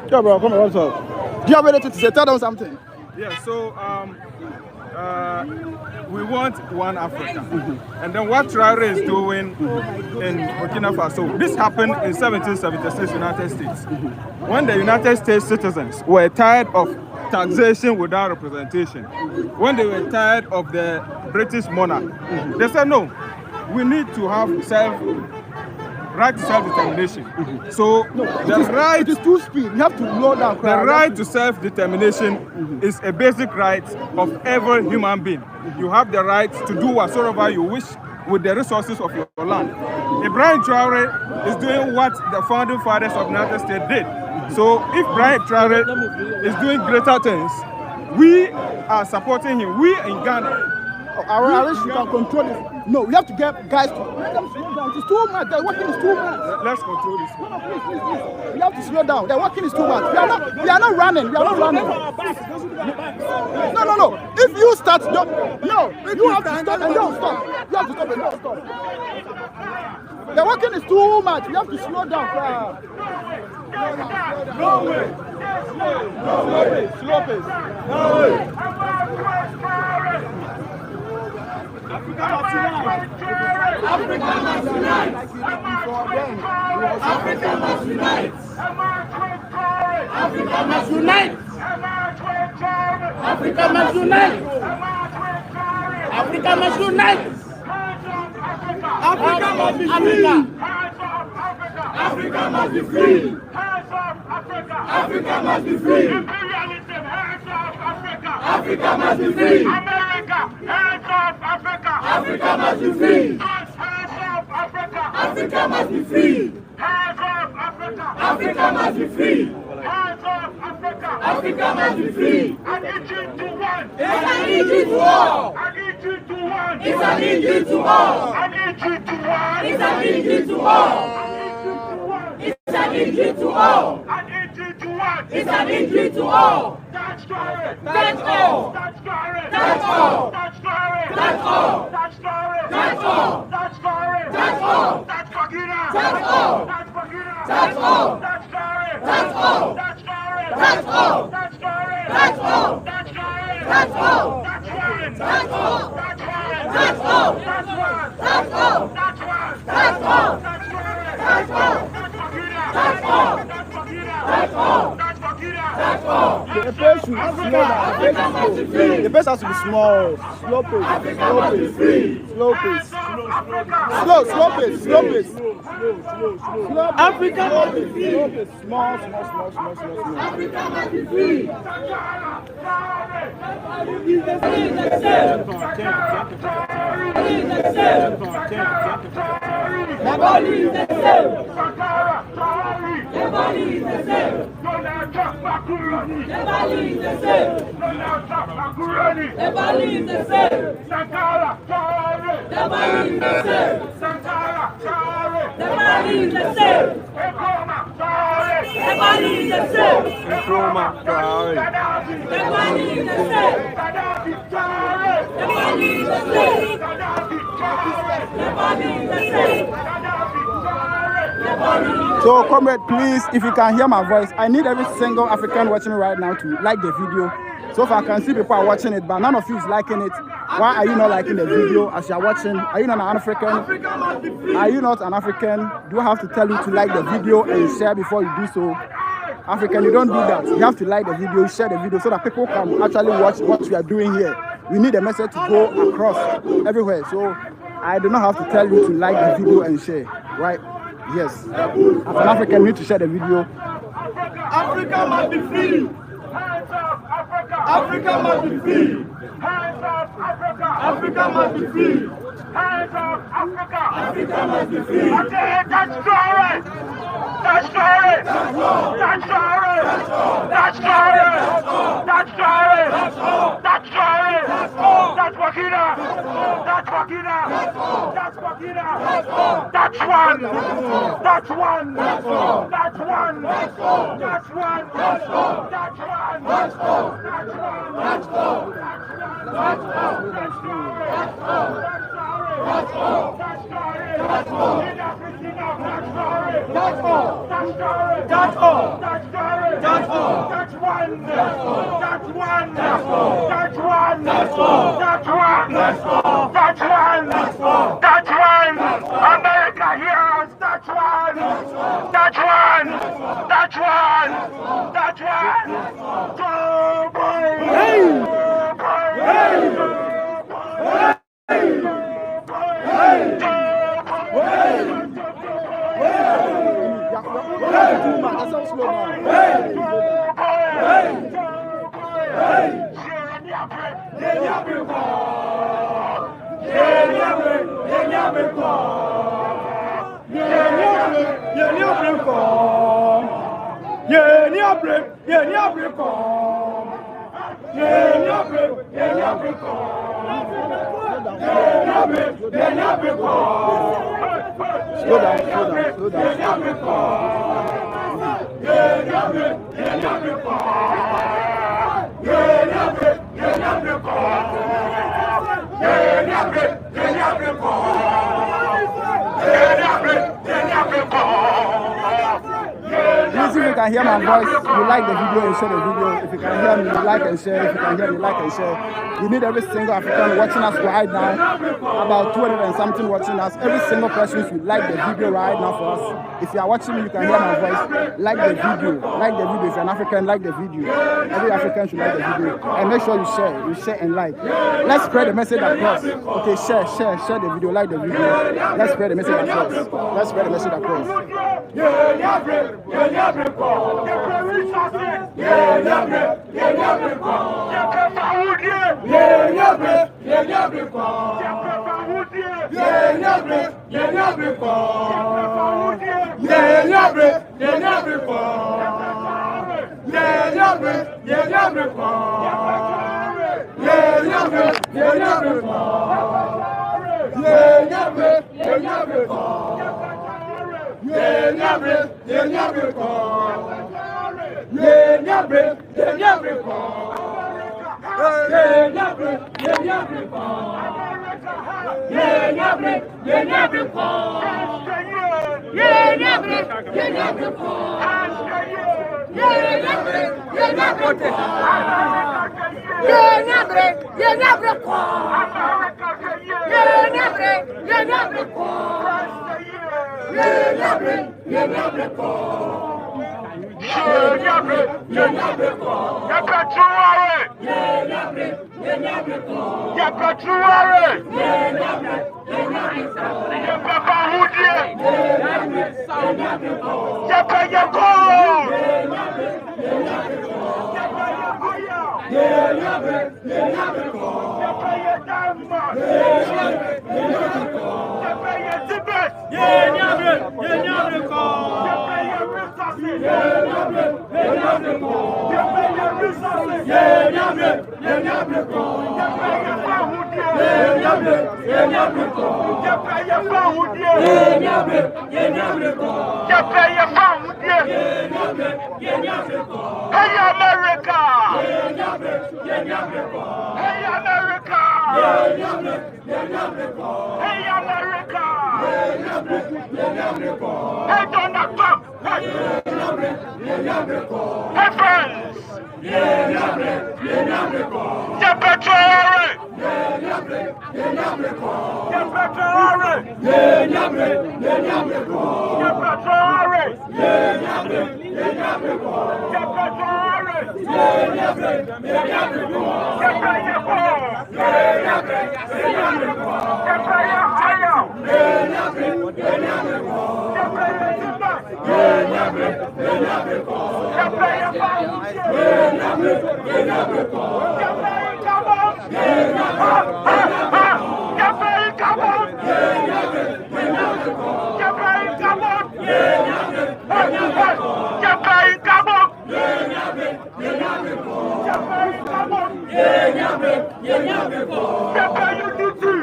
Yeah, bro, come on, what's up? Do you have anything to say? Tell them something. Yeah, so we want one Africa. And then what Traore is doing in Burkina Faso, this happened in 1776 United States. When the United States citizens were tired of taxation without representation, when they were tired of the British monarch, they said, no, we need to have right to self-determination. So it is too speed. You have to low down. The right to self-determination is a basic right of every human being. You have the right to do whatsoever you wish with the resources of your land. IBRAHIM Traore is doing what the founding fathers of the United States did. So if IBRAHIM Traore is doing greater things, we are supporting him. We in Ghana. I wish you can control this. No, we have to get guys to let them slow down. It's too much. Their working is too much. Let's control this. No, please. We have to slow down. Their working is too much. We are not running. No. If you start, you have to stop and don't stop. You have to stop and don't stop. Their working is too much. We have to slow down. No way. Slow pace. No way. Africa must unite! Africa must unite! Africa must unite! Africa must unite! Africa must unite! Africa must unite! Africa must be free! Africa must be free! Africa must be free! Imperialism, hands off Africa! Africa must be free! America, hands off Africa! Africa must be free! Hands off Africa! Africa must be free! Hands off Africa! Africa must be free! Hands off Africa! Africa must be free! An Egypt to one! It's an Egypt to all! An Egypt to one! It's an Egypt to all! An Egypt to one! It's an Egypt to all! It's an Egypt to all! An Egypt to one! It's an Egypt to all! That's Traore! That's all! That's Traore! That's all! That's Traore! That's all! That's Traore! That's all! That's Traore! That's all! That's Bagina! That's all! That's Bagina! That's all! That's Traore! That's all! That's Traore! That's all! That's Traore! That's all! That's Traore! That's all! That's one! That's all! That's one! That's all! That's one! That's all! That's one! That's all! That's Traore! That's all! That's Bagina! That's all! That's Bagina! That's all! That's Bagina! That's all! The pace should slow down. The pace has to be small. Slow pace. Slow pace. Slow pace. Africa must be free. Slow pace. Small. Africa must be free. Nobody is the same. Nobody is the same. Nobody is the same. Nobody is the same. Nobody is the same. Nobody is the same. Nobody is the same. Nobody is the same. Nobody is the same. Nobody is the same. So, comrade, please, if you can hear my voice, I need every single African watching right now to like the video. So far, I can see people are watching it, but none of you is liking it. Why are you not liking the video as you are watching? Are you not an African? Are you not an African? Do I have to tell you to like the video and share before you do so? African, you don't do that. You have to like the video, share the video so that people can actually watch what we are doing here. We need a message to go across everywhere. So I do not have to tell you to like the video and share, right? Yes. As an African, you need to share the video. Africa must be free. Hands off Africa. Africa must be free. Hands off Africa. Africa must be free. Hands off Africa. Africa must be free. Okay, that's Traore. That's Traore. That's Traore. That's Traore. That's Traore. That's Traore. That's Bagina. That's Bagina. That's Bagina. That's one. That's one. That's one. That's one. That's one. That's one. That's one. That's one. That's one. That's one. That's all. That's all. That's all. That's one. That's one. That's all. That's one. That's all. That's one. That's all. That's one. That's all. That's one. America hears. That's one. That's one. That's one. That's one. Joe Biden. Hey. Hey. Slow down, slow down. Please, if you can hear my voice, you like the video and share the video. If you can hear me, you like and share. If you can hear me, like and share. You need every single African watching us right now. About 200 and something watching us. Every single person should like the video right now for us. If you are watching me, you can hear my voice. Like the video. Like the video. If you're an African, like the video. Every African should like the video. And make sure you share. You share and like. Let's spread the message across. Okay, share the video. Like the video. Let's spread the message across. Let's spread the message across.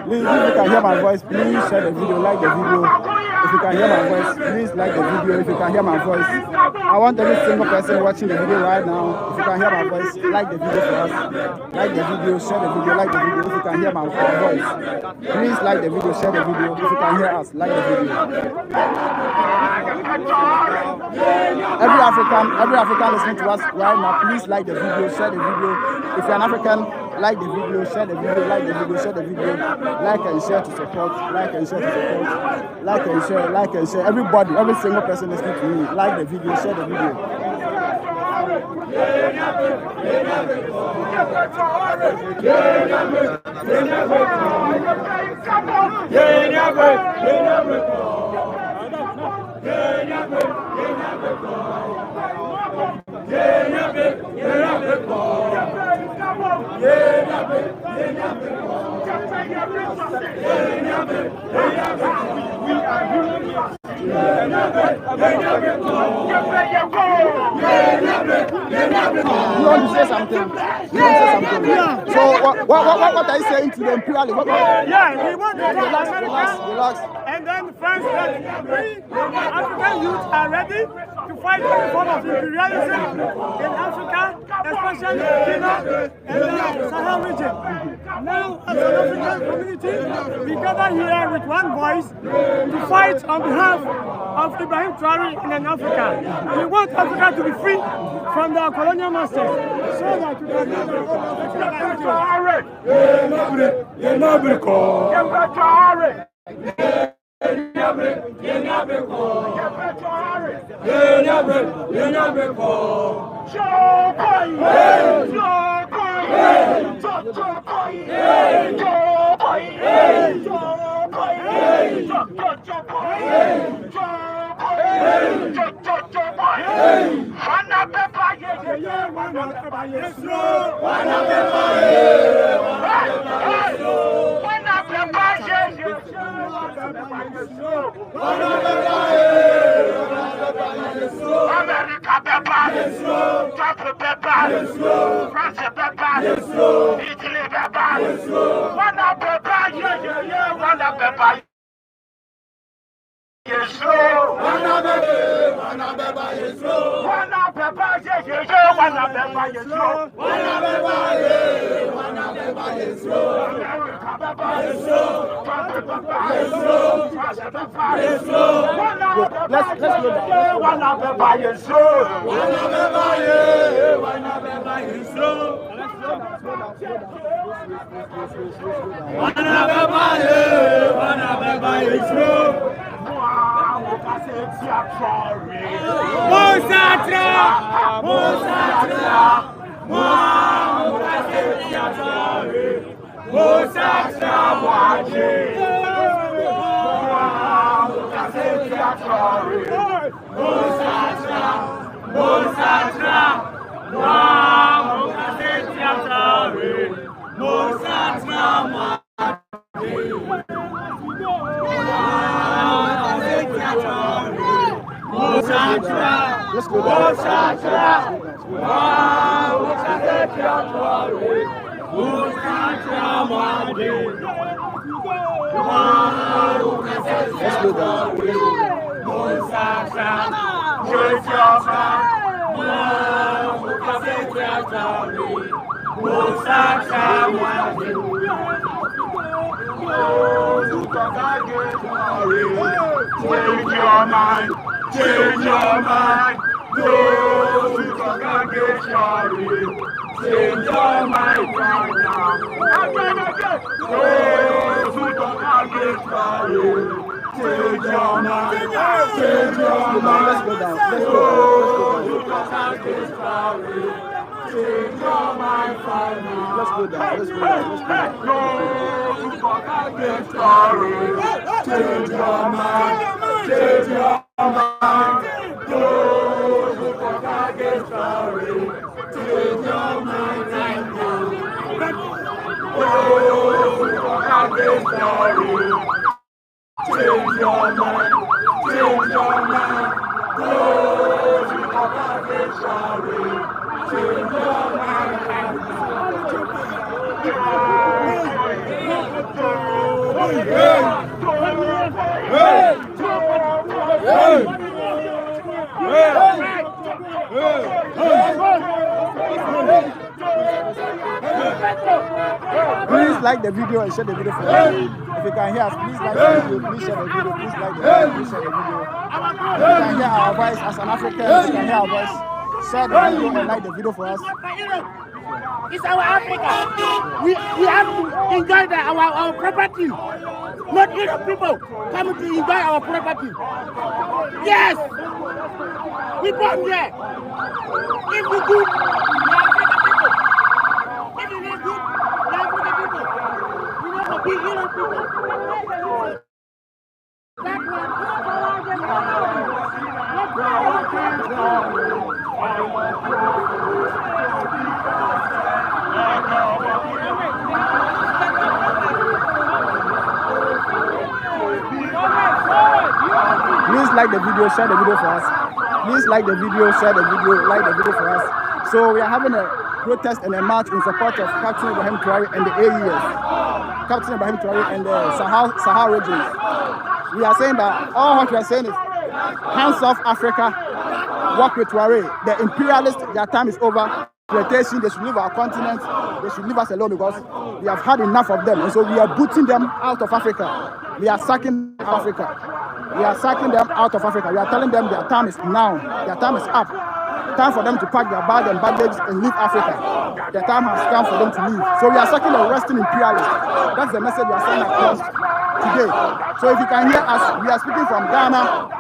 Please, if you can hear my voice, please share the video, like the video. If you can hear my voice, please like the video. If you can hear my voice, I want every single person watching the video right now. If you can hear my voice, like the video for us. Like the video, share the video, like the video. If you can hear my voice, please like the video, share the video. If you can hear us, like the video. Every African listening to us right now, please like the video, share the video. If you're an African, like the video, share the video, like the video, share the video, like and share to support, like and share to support, like and share, like and share. Everybody, every single person listening to me, like the video, share the video. You want to say something? So what are you saying to the imperialists? Yeah, we want to Relax. and then France that African youth are ready to fight any form of imperialism in Africa, especially Kenya and the Sahel region. Now, as an African community, we gather here with one voice to fight on behalf of Ibrahim Traore in Africa. We want Africa to be free from the colonial masters so that we can have our own America pepper, Japan pepper, France pepper, Italy pepper, one pepper, yeah, one pepper. Yes, one pepper, yes, one pepper, yes, one pepper, yes, Let's go Change your mind. Those who talk against change your mind right now. Those who talk against change your mind. Change your mind. Let's go down. Those who talk against change your mind right now. Let's go down. Those who talk against change your mind. Change your mind. Those who talk against change your mind right now. Those who talk against change your mind. Change your mind. Those who talk against change your mind right Please like the video and share the video for me. If you can hear us, please please like the video, please share the video, please like the video, please share the video. You can hear our voice as an African, you can hear our voice. Share the video and like the video for us. It's our Africa. We have to enjoy our property. Not Europe people come to enjoy our property. Yes! We born here. If we good, we are African people. If we are good, we are African people. We never be Europe people. Please like the video, share the video for us. Please like the video, share the video, like the video for us. So we are having a protest and a march in support of Captain IBRAHIM TRAORE and the AES. Captain IBRAHIM TRAORE and the Sahel regions. We are saying that all what we are saying is hands off Africa, work with Traore. The imperialists, their time is over. They should leave our continent. They should leave us alone because we have had enough of them. And so we are booting them out of Africa. We are sacking Africa. We are sacking them out of Africa. We are telling them their time is now. Their time is up. Time for them to pack their bag and baggage and leave Africa. The time has come for them to leave. So we are sacking the Western imperialists. That's the message we are saying across today. So if you can hear us, we are speaking from Ghana.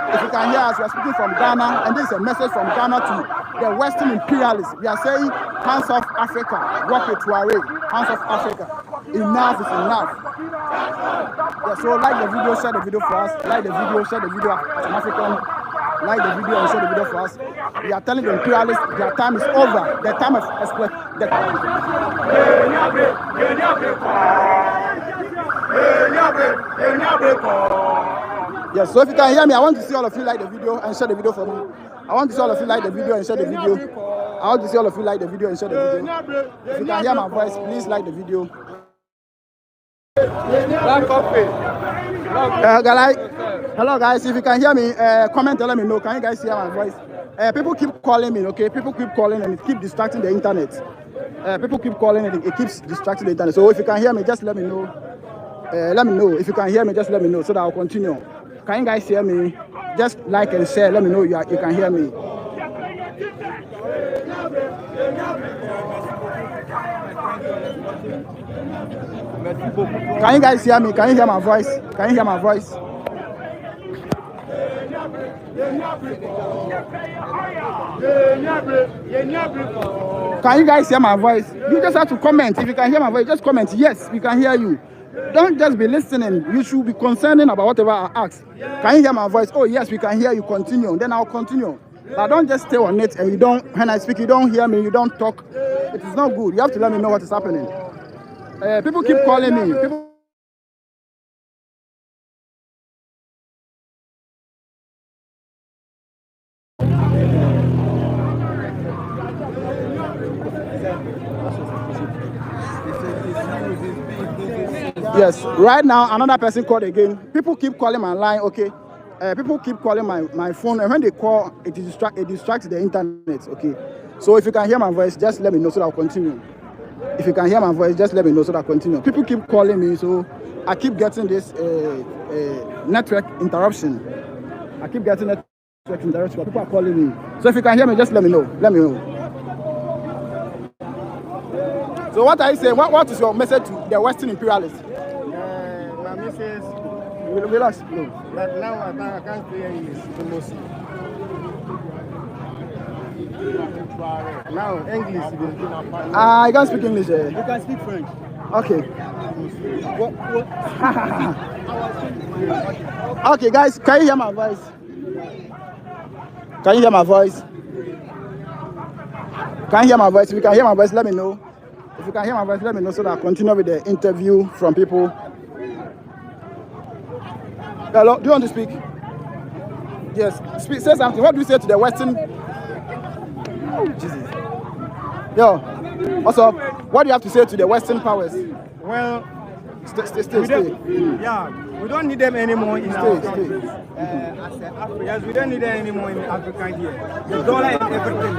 If you can hear us, we are speaking from Ghana, and this is a message from Ghana to the Western imperialists. We are saying, hands off Africa, work with Traore, hands off Africa. Enough is enough. Yeah, so like the video, share the video for us. Like the video, share the video as an African. Like the video and share the video for us. We are telling the imperialists their time is over. Their time of Yes, so if you can hear me, I want to see all of you like the video and share the video for me. I want to see all of you like the video and share the video. I want to see all of you like the video and share the video. If you can hear my voice, please like the video. Hello guys, if you can hear me, comment and let me know. Can you guys hear my voice? People keep calling me, okay? People keep calling and it keeps distracting the internet. People keep calling and it keeps distracting the internet. So if you can hear me, just let me know. Let me know. If you can hear me, just let me know so that I'll continue. Can you guys hear me? Just like and share. Let me know you can hear me. Can you guys hear me? Can you hear my voice? Can you hear my voice? Can you guys hear my voice? You just have to comment. If you can hear my voice, just comment. Yes, we can hear you. Don't just be listening. You should be concerning about whatever I ask. Can you hear my voice? Oh, yes, we can hear you. Continue. Then I'll continue. But don't just stay on it and you don't, when I speak, you don't hear me, you don't talk. It is not good. You have to let me know what is happening. People keep calling me. Yes, right now another person called again. People keep calling my line, okay? People keep calling my phone, and when they call, it distracts the internet, okay? So if you can hear my voice, just let me know so that I'll continue. If you can hear my voice, just let me know so that I'll continue. People keep calling me, so I keep getting this network interruption. I keep getting network interruption. People are calling me. So if you can hear me, just let me know. Let me know. So what are you saying? What is your message to the Western imperialists? My message, relax, no. but now I can't hear you. Now English. I can't speak English. You can speak French. Okay. Okay, guys, can you hear my voice? Can you hear my voice? Can you hear my voice? If you can hear my voice, let me know. If you can hear my voice, let me know so that I'll continue with the interview from people. Hello, do you want to speak? Yes, speak, say something. What do you say to the Western? Oh, Jesus. Yo, what's up? What do you have to say to the Western powers? Well, stay. Yeah, we don't need them anymore in our country. Yes, we don't need them anymore in Africa here. The dollar and everything,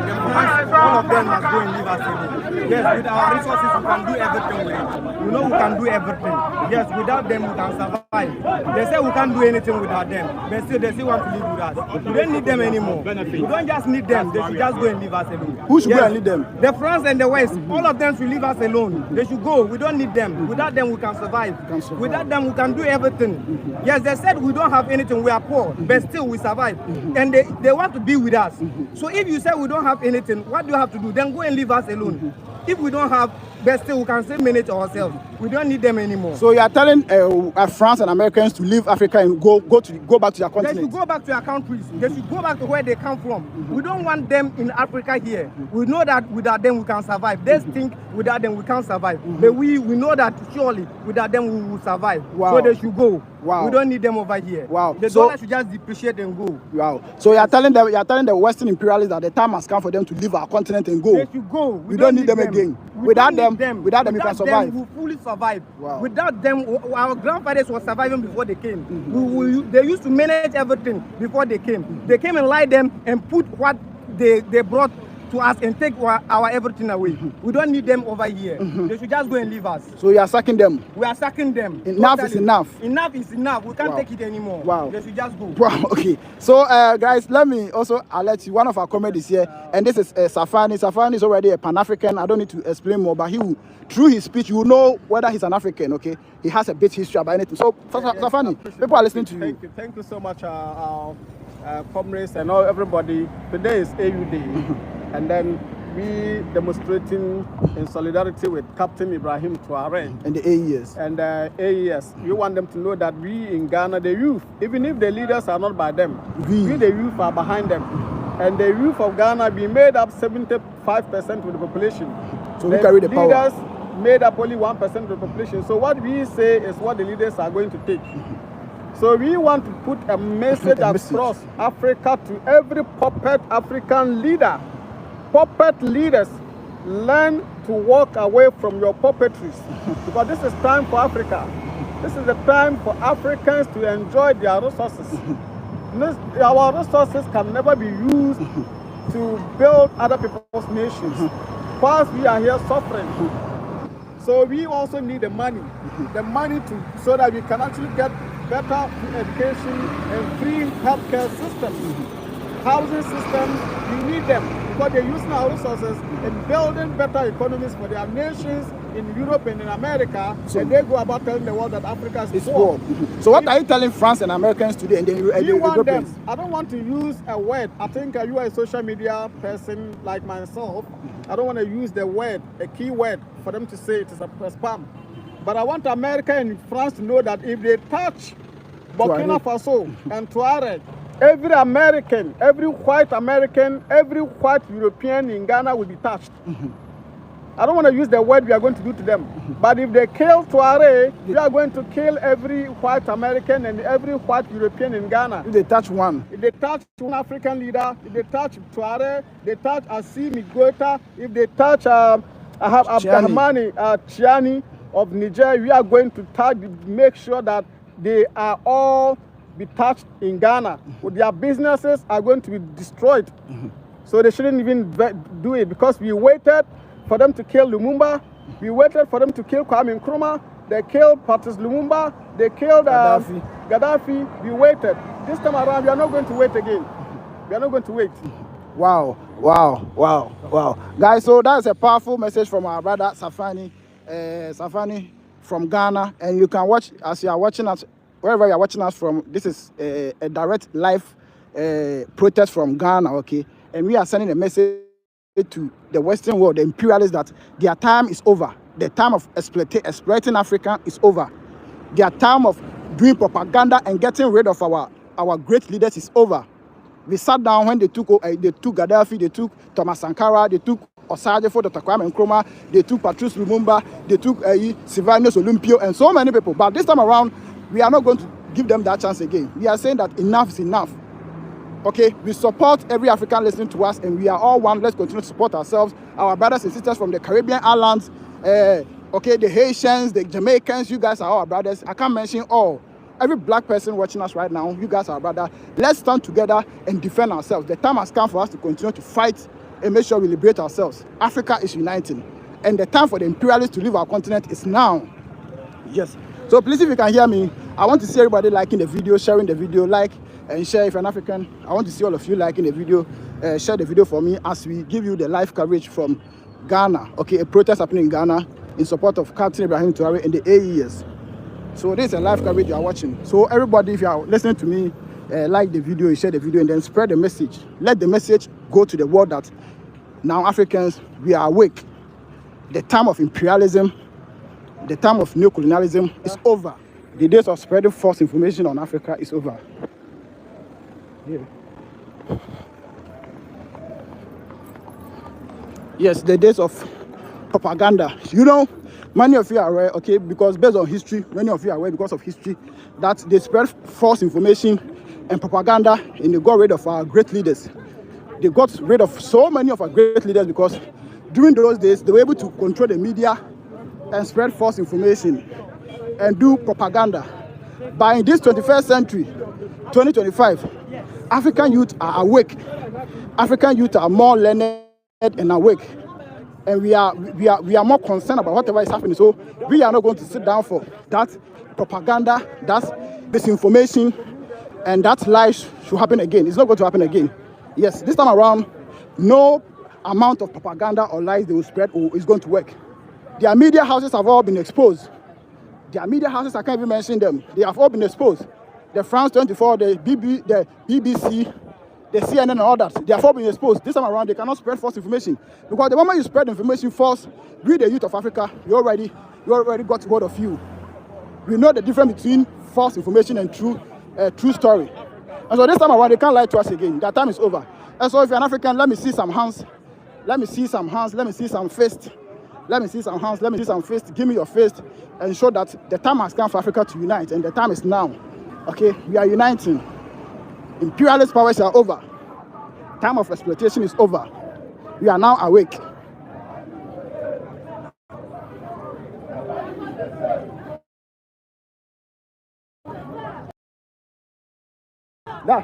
all of them must go and leave us alone. Yes, with our resources, we can do everything with it. You know, we can do everything. Yes, without them, we can survive. They say we can't do anything without them, but still they still want to live with us. We don't need them anymore. We don't just need them. They should just go and leave us alone. Who should go and leave them? The France and the West, all of them should leave us alone. They should go. We don't need them. Without them, we can survive. Without them, we can do everything. Yes, they said we don't have anything. We are poor, but still we survive. And they want to be with us. So if you say we don't have anything, what do you have to do? Then go and leave us alone. If we don't have, but still we can still manage ourselves. We don't need them anymore. So you are telling France and Americans to leave Africa and go back to their continent? They should go back to their countries. They should go back to where they come from. We don't want them in Africa here. We know that without them we can survive. They think without them we can't survive. But we know that surely without them we will survive. Wow. So they should go. Wow. We don't need them over here. Wow. The dollar should just depreciate and go. Wow. So you are telling the Western imperialists that the time has come for them to leave our continent and go. They should go. We don't need them again. Without them, you can survive. We will fully survive. Wow. Without them, our grandfathers were surviving before they came. They used to manage everything before they came. They came and lied them and put what they brought to us and take our everything away. We don't need them over here. They should just go and leave us. So you are sacking them? We are sacking them. Enough is enough. Enough is enough. We can't take it anymore. Wow. They should just go. Wow. Okay. So guys, let me also alert you. One of our comedies here, and this is Safani. Safani is already a Pan-African. I don't need to explain more, but through his speech, you will know whether he's an African. Okay. He has a bit history about anything. So Safani, people are listening to you. Thank you so much, comrades and everybody. Today is AU Day, and then we demonstrating in solidarity with Captain Ibrahim Traore and the AES. And AES, we want them to know that we in Ghana, the youth, even if the leaders are not by them, we the youth are behind them. And the youth of Ghana be made up 75% of the population. So we carry the power. Leaders made up only 1% of the population. So what we say is what the leaders are going to take. So we want to put a message across Africa to every puppet African leader. Puppet leaders, learn to walk away from your puppetries, because this is time for Africa. This is the time for Africans to enjoy their resources. Our resources can never be used to build other people's nations, whilst we are here suffering. So we also need the money so that we can actually get better education and free healthcare systems. Housing systems, we need them because they're using our resources in building better economies for their nations in Europe and in America, and they go about telling the world that Africa is poor. So what are you telling France and Americans today? And then we want them. I don't want to use a word. I think you are a social media person like myself. I don't want to use the word, a key word, for them to say it is a spam. But I want America and France to know that if they touch Burkina Faso and Tuareg, every American, every white European in Ghana will be touched. I don't want to use the word we are going to do to them. But if they kill Tuareg, we are going to kill every white American and every white European in Ghana. If they touch one. If they touch one African leader, if they touch Tuareg, they touch Assimi Goïta, if they touch Abdurahmani Chiani of Niger, we are going to make sure that they are all be touched in Ghana. Their businesses are going to be destroyed. So they shouldn't even do it, because we waited for them to kill Lumumba. We waited for them to kill Kwame Nkrumah. They killed Patrice Lumumba. They killed Gaddafi. We waited. This time around, we are not going to wait again. We are not going to wait. Wow, wow, wow, wow. Guys, so that's a powerful message from our brother Safani. Safani from Ghana. And you can watch, as you are watching us, wherever you are watching us from, this is a direct live protest from Ghana, okay? And we are sending a message to the Western world, the imperialists, that their time is over. The time of exploiting Africa is over. Their time of doing propaganda and getting rid of our great leaders is over. We sat down when they took Gaddafi, they took Thomas Sankara, they took Osagyefo, Dr. Kwame Nkrumah, they took Patrice Lumumba, they took Sylvanus Olympio, and so many people. But this time around, we are not going to give them that chance again. We are saying that enough is enough. Okay, we support every African listening to us, and we are all one. Let's continue to support ourselves, our brothers and sisters from the Caribbean islands, okay, the Haitians, the Jamaicans. You guys are our brothers. I can't mention all. Every black person watching us right now, you guys are our brother. Let's stand together and defend ourselves. The time has come for us to continue to fight and make sure we liberate ourselves. Africa is uniting, and the time for the imperialists to leave our continent is now. Yes. So please, if you can hear me, I want to see everybody liking the video, sharing the video, like and share. If you're an African, I want to see all of you liking the video, share the video for me as we give you the live coverage from Ghana. Okay, a protest happening in Ghana in support of Captain Ibrahim Traore and the AES. So this is a live coverage you are watching. So everybody, if you are listening to me, like the video, share the video, and then spread the message. Let the message go to the world that now Africans, we are awake. The time of imperialism, the time of neocolonialism is over. The days of spreading false information on Africa is over. Yeah. Yes, the days of propaganda. You know, many of you are aware, okay, because based on history, many of you are aware because of history, that they spread false information and propaganda and they got rid of our great leaders. They got rid of so many of our great leaders because during those days, they were able to control the media and spread false information and do propaganda. But in this 21st century, 2025, African youth are awake. African youth are more learned and awake. And we are more concerned about whatever is happening. So we are not going to sit down for that propaganda, that disinformation, and that lies should happen again. It's not going to happen again. Yes, this time around, no amount of propaganda or lies they will spread is going to work. Their media houses have all been exposed. Their media houses, I can't even mention them. They have all been exposed. The France 24, the BBC, the CNN and all that, they have all been exposed. This time around, they cannot spread false information. Because the moment you spread information false, we the youth of Africa, you already got word of you. We know the difference between false information and true story. And so this time around, they can't lie to us again. That time is over. And so if you're an African, let me see some hands. Let me see some hands. Let me see some fists. Let me see some hands. Let me see some fists. Give me your fist and show that the time has come for Africa to unite. And the time is now. Okay, we are uniting. Imperialist powers are over. Time of exploitation is over. We are now awake. Now,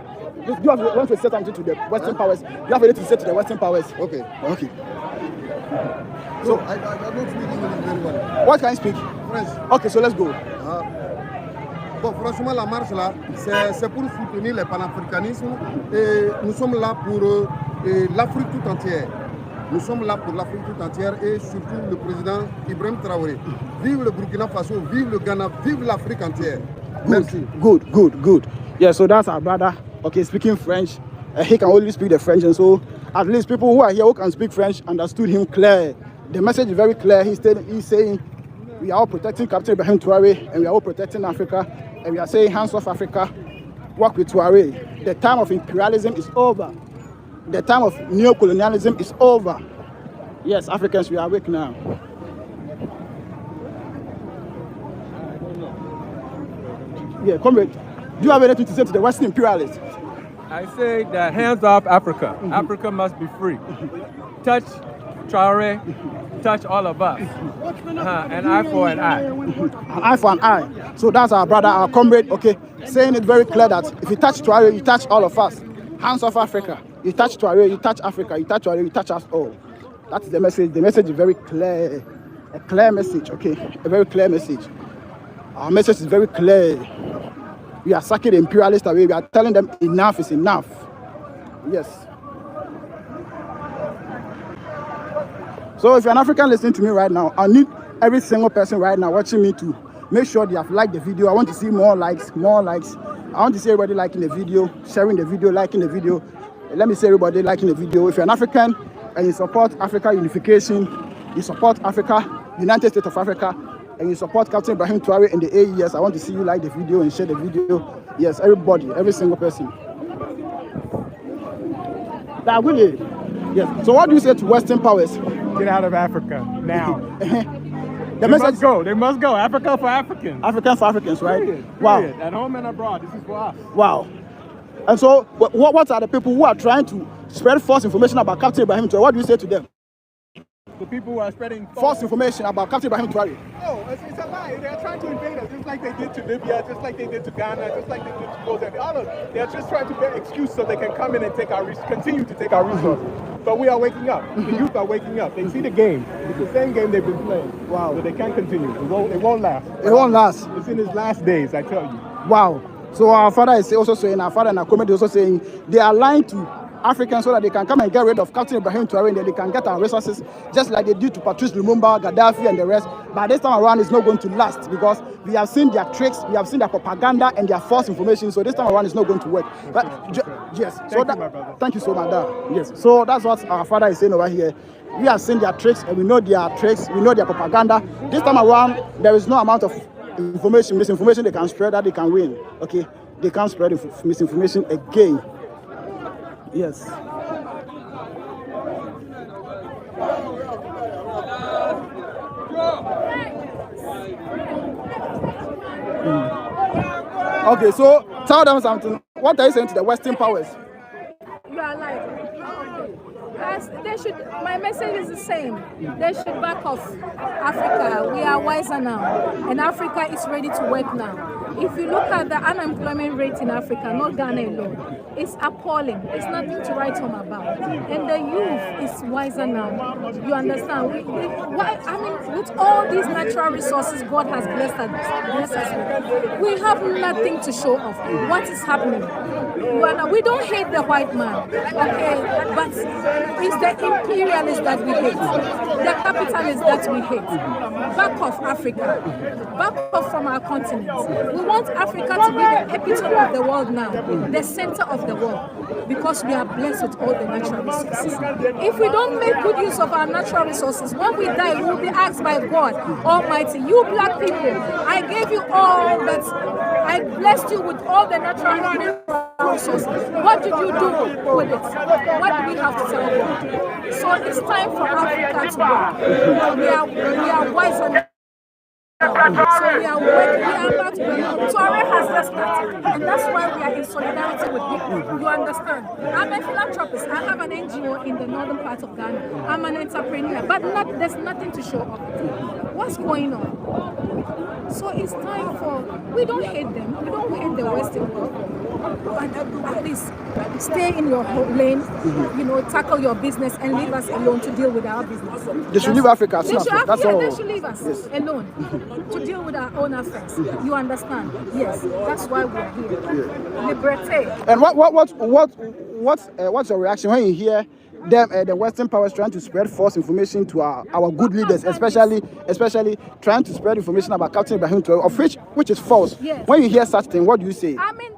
do you want to say something to the Western powers? You have anything to say to the Western powers? Okay. Okay. So I don't speak English very well. What can you speak? French. Okay, so let's go. Bon, franchement, la marche là, c'est pour soutenir le panafricanisme et nous sommes là pour l'Afrique tout entière. Nous sommes là pour l'Afrique tout entière et surtout le président Ibrahim Traoré. Vive le Burkina Faso, vive le Ghana, vive l'Afrique entière. Merci. Good. Yeah, so that's our brother, okay, speaking French. He can only speak the French, and so at least people who are here who can speak French understood him clear. The message is very clear. He's saying we are all protecting Captain Ibrahim Traore and we are all protecting Africa, and we are saying hands off Africa, work with Traore. The time of imperialism is over. The time of neocolonialism is over. Yes, Africans, we are awake now. Yeah, comrade, do you have anything to say to the Western imperialists? I say that hands off Africa. Africa must be free. Touch Traore, touch all of us. An eye for an eye. An eye for an eye. So that's our brother, our comrade, okay, saying it very clear that if you touch Traore, you touch all of us. Hands off Africa. You touch Traore, you touch Africa. You touch Traore, you touch us all. That's the message. The message is very clear. A clear message, okay? A very clear message. Our message is very clear. We are sucking the imperialists away. We are telling them enough is enough. Yes. So if you're an African listening to me right now, I need every single person right now watching me to make sure they have liked the video. I want to see more likes, more likes. I want to see everybody liking the video, sharing the video, liking the video. Let me see everybody liking the video. If you're an African and you support Africa unification, you support Africa, United States of Africa, and you support Captain Ibrahim Traore and the AES, I want to see you like the video and share the video. Yes, everybody, every single person. That really. Yes. So what do you say to Western powers? Get out of Africa now. They must go. They must go. Africa for Africans. African for Africans, right? Period. Wow. At home and abroad. This is for us. Wow. And so, what are the people who are trying to spread false information about Captain Ibrahim Traore? What do you say to them? The people who are spreading false information about Captain Ibrahim Traore. Oh, it's a lie. They're trying to invade us, just like they did to Libya, just like they did to Ghana, just like they did to Mozambique. They're just trying to get an excuse so they can come in and take our continue to take our resources. But we are waking up. The youth are waking up. They see the game. It's the same game they've been playing. Wow. So they can't continue. It won't last. It won't last. It's in its last days, I tell you. Wow. So our father is also saying, our father and our community also saying, they are lying to Africans so that they can come and get rid of Captain Ibrahim Traore and that they can get our resources just like they did to Patrice Lumumba, Gaddafi and the rest. But this time around it's not going to last because we have seen their tricks, we have seen their propaganda and their false information. So this time around it's not going to work. But yes, thank you so much. Yes, so that's what our father is saying over here. We have seen their tricks and we know their tricks, we know their propaganda. This time around there is no amount of information, misinformation they can spread that they can win. Okay, they can't spread misinformation again. Yes. Okay, so tell them something. What are you saying to the Western powers? You are like, they should. My message is the same. They should back off Africa. We are wiser now, and Africa is ready to work now. If you look at the unemployment rate in Africa, not Ghana alone, it's appalling. It's nothing to write home about. And the youth is wiser now. You understand? With all these natural resources God has blessed us with, we have nothing to show off. What is happening? We don't hate the white man, okay? But it's the imperialists that we hate, the capitalists that we hate. Back off Africa. Back off from our continent. We want Africa to be the epitome of the world now, the center of the world, because we are blessed with all the natural resources. If we don't make good use of our natural resources, when we die, we will be asked by God Almighty, you black people, I gave you all that, I blessed you with all the natural resources. What did you do with it? What do we have to tell God? So it's time for Africa to work. We are wiser now. So we are working, we are not working. Traore has just started, and that's why we are in solidarity with him. You understand? I'm a philanthropist. I have an NGO in the northern part of Ghana. I'm an entrepreneur, but there's nothing to show up. What's going on? So it's time for, we don't hate them, we don't hate the Western world. But at least stay in your lane, tackle your business and leave us alone to deal with our business. They should leave Africa as soon as possible. That's all. They should leave us alone to deal with our own affairs. You understand? Yes, that's why we're here. Liberté. And what's your reaction when you hear them, the Western powers trying to spread false information to our good leaders, especially trying to spread information about Captain Ibrahim Traore, of which is false? Yes. When you hear such thing, what do you say? I mean,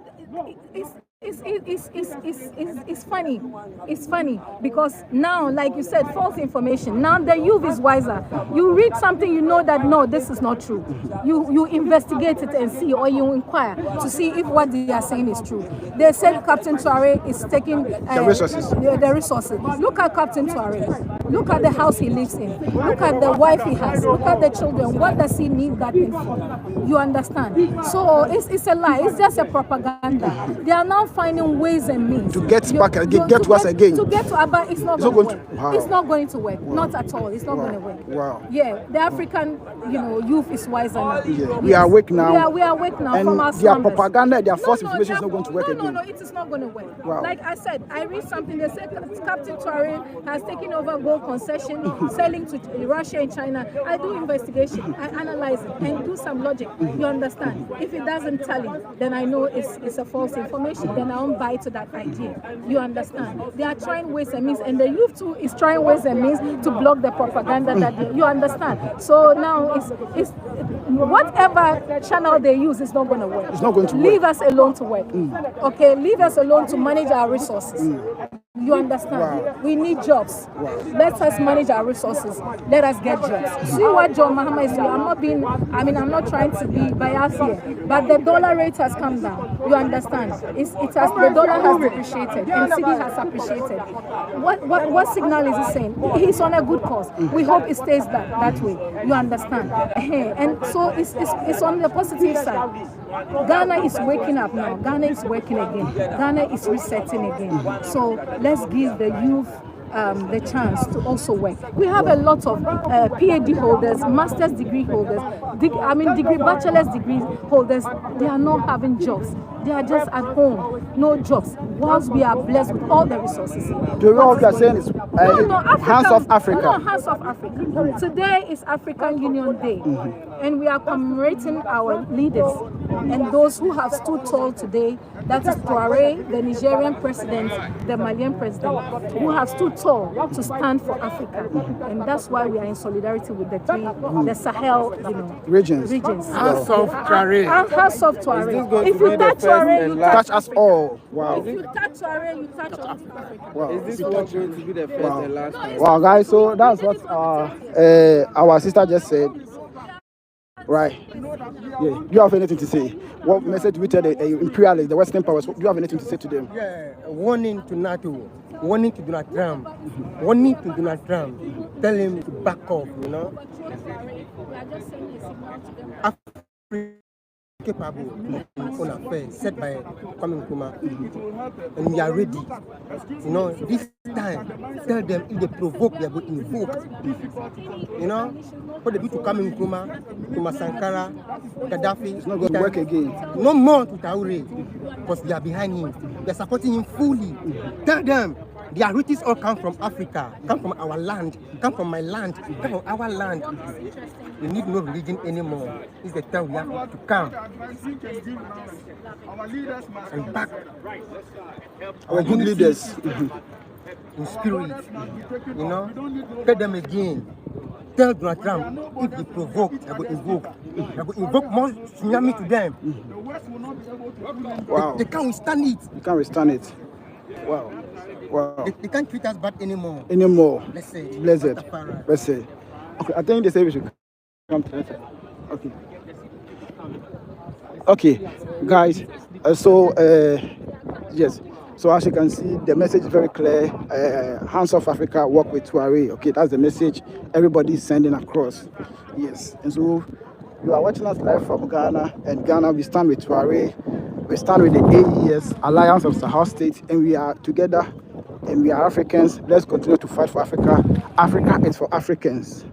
it's funny. It's funny because now, like you said, false information. Now the youth is wiser. You read something, you know that no, this is not true. You investigate it and see, or you inquire to see if what they are saying is true. They said Captain Traore is taking the resources. The resources. Look at Captain Traore. Look at the house he lives in. Look at the wife he has. Look at the children. What does he need that thing for? You understand? So it's a lie. It's just a propaganda. They are now finding ways and means to get back again, get to us again. To get to Abba, it's not going to work. Wow. It's not going to work. Wow. Not at all. It's not going to work. Wow. Yeah, the African, youth is wiser now. Yeah. We are awake now. We are awake now and from our their propaganda, their false information is not going to work again. No, it is not going to work. Wow. Like I said, I read something. They said Captain Traore has taken over gold concession, selling to Russia and China. I do investigation. I analyze it and do some logic. You understand? If it doesn't tally, then I know it's a false information. Then I won't buy to that idea. You understand? They are trying ways and means, and the youth too is trying ways and means to block the propaganda that you understand. So now it's whatever channel they use is not going to work. It's not going to work. Leave us alone to work. Okay, leave us alone to manage our resources. You understand? Wow. We need jobs. Wow. Let us manage our resources. Let us get jobs. See what John Mahama is doing. I'm not trying to be biased here, but the dollar rate has come down. You understand? The dollar has depreciated and city has appreciated. What signal is he saying? He's on a good course. We hope it stays that way. You understand? And so it's on the positive side. Ghana is waking up now. Ghana is working again. Ghana is resetting again. So let's give the youth the chance to also work. We have a lot of PhD holders, master's degree holders, bachelor's degree holders. They are not having jobs. They are just at home, no jobs, whilst we are blessed with all the resources. The what you are saying is hands off Africa. No, hands off Africa. Today is African Union Day, and we are commemorating our leaders and those who have stood tall today. That is Traoré, the Nigerian president, the Malian president, who have stood tall to stand for Africa, and that's why we are in solidarity with the the Sahel, regions. Hands off Traoré. Hands off Traoré. If you touch Traoré, you touch us all. Wow. If you touch Traoré, you touch all Africa. Wow. Is this what going to be the first and last time? Wow, guys. So that's what our sister just said. Right. Yeah. Do you have anything to say? What message do we tell the imperialists, the Western powers? Do you have anything to say to them? Yeah. Warning to NATO. Warning to Donald Trump. Warning to Donald Trump. Tell him to back off. Africa capable on affairs set by Kwame Nkrumah, and we are ready. This time, tell them if they provoke, they will invoke. For the people to Kwame Nkrumah, to Sankara, Gaddafi, it's not going to work again. No more to Traoré, because we are behind him. We are supporting him fully. Tell them their riches all come from Africa, come from our land, come from my land, come from our land. We need no religion anymore. It's the time we have to come and back our good leaders in spirit. Tell them again. Tell Donald Trump if they provoke, they will invoke. They will invoke more tsunami to them. Wow. They can't withstand it. You can't withstand it. Wow. Wow. They can't treat us bad anymore. Let's say. Blessed. Let's say. Okay, I think they say we should come to that. Okay. Okay, guys. Yes. So as you can see, the message is very clear. Hands off Africa, work with Traoré. Okay, that's the message everybody is sending across. Yes. And so you are watching us live from Ghana. And Ghana, we stand with Traoré. We stand with the AES, Alliance of Sahel States, and we are together. And we are Africans. Let's continue to fight for Africa. Africa is for Africans.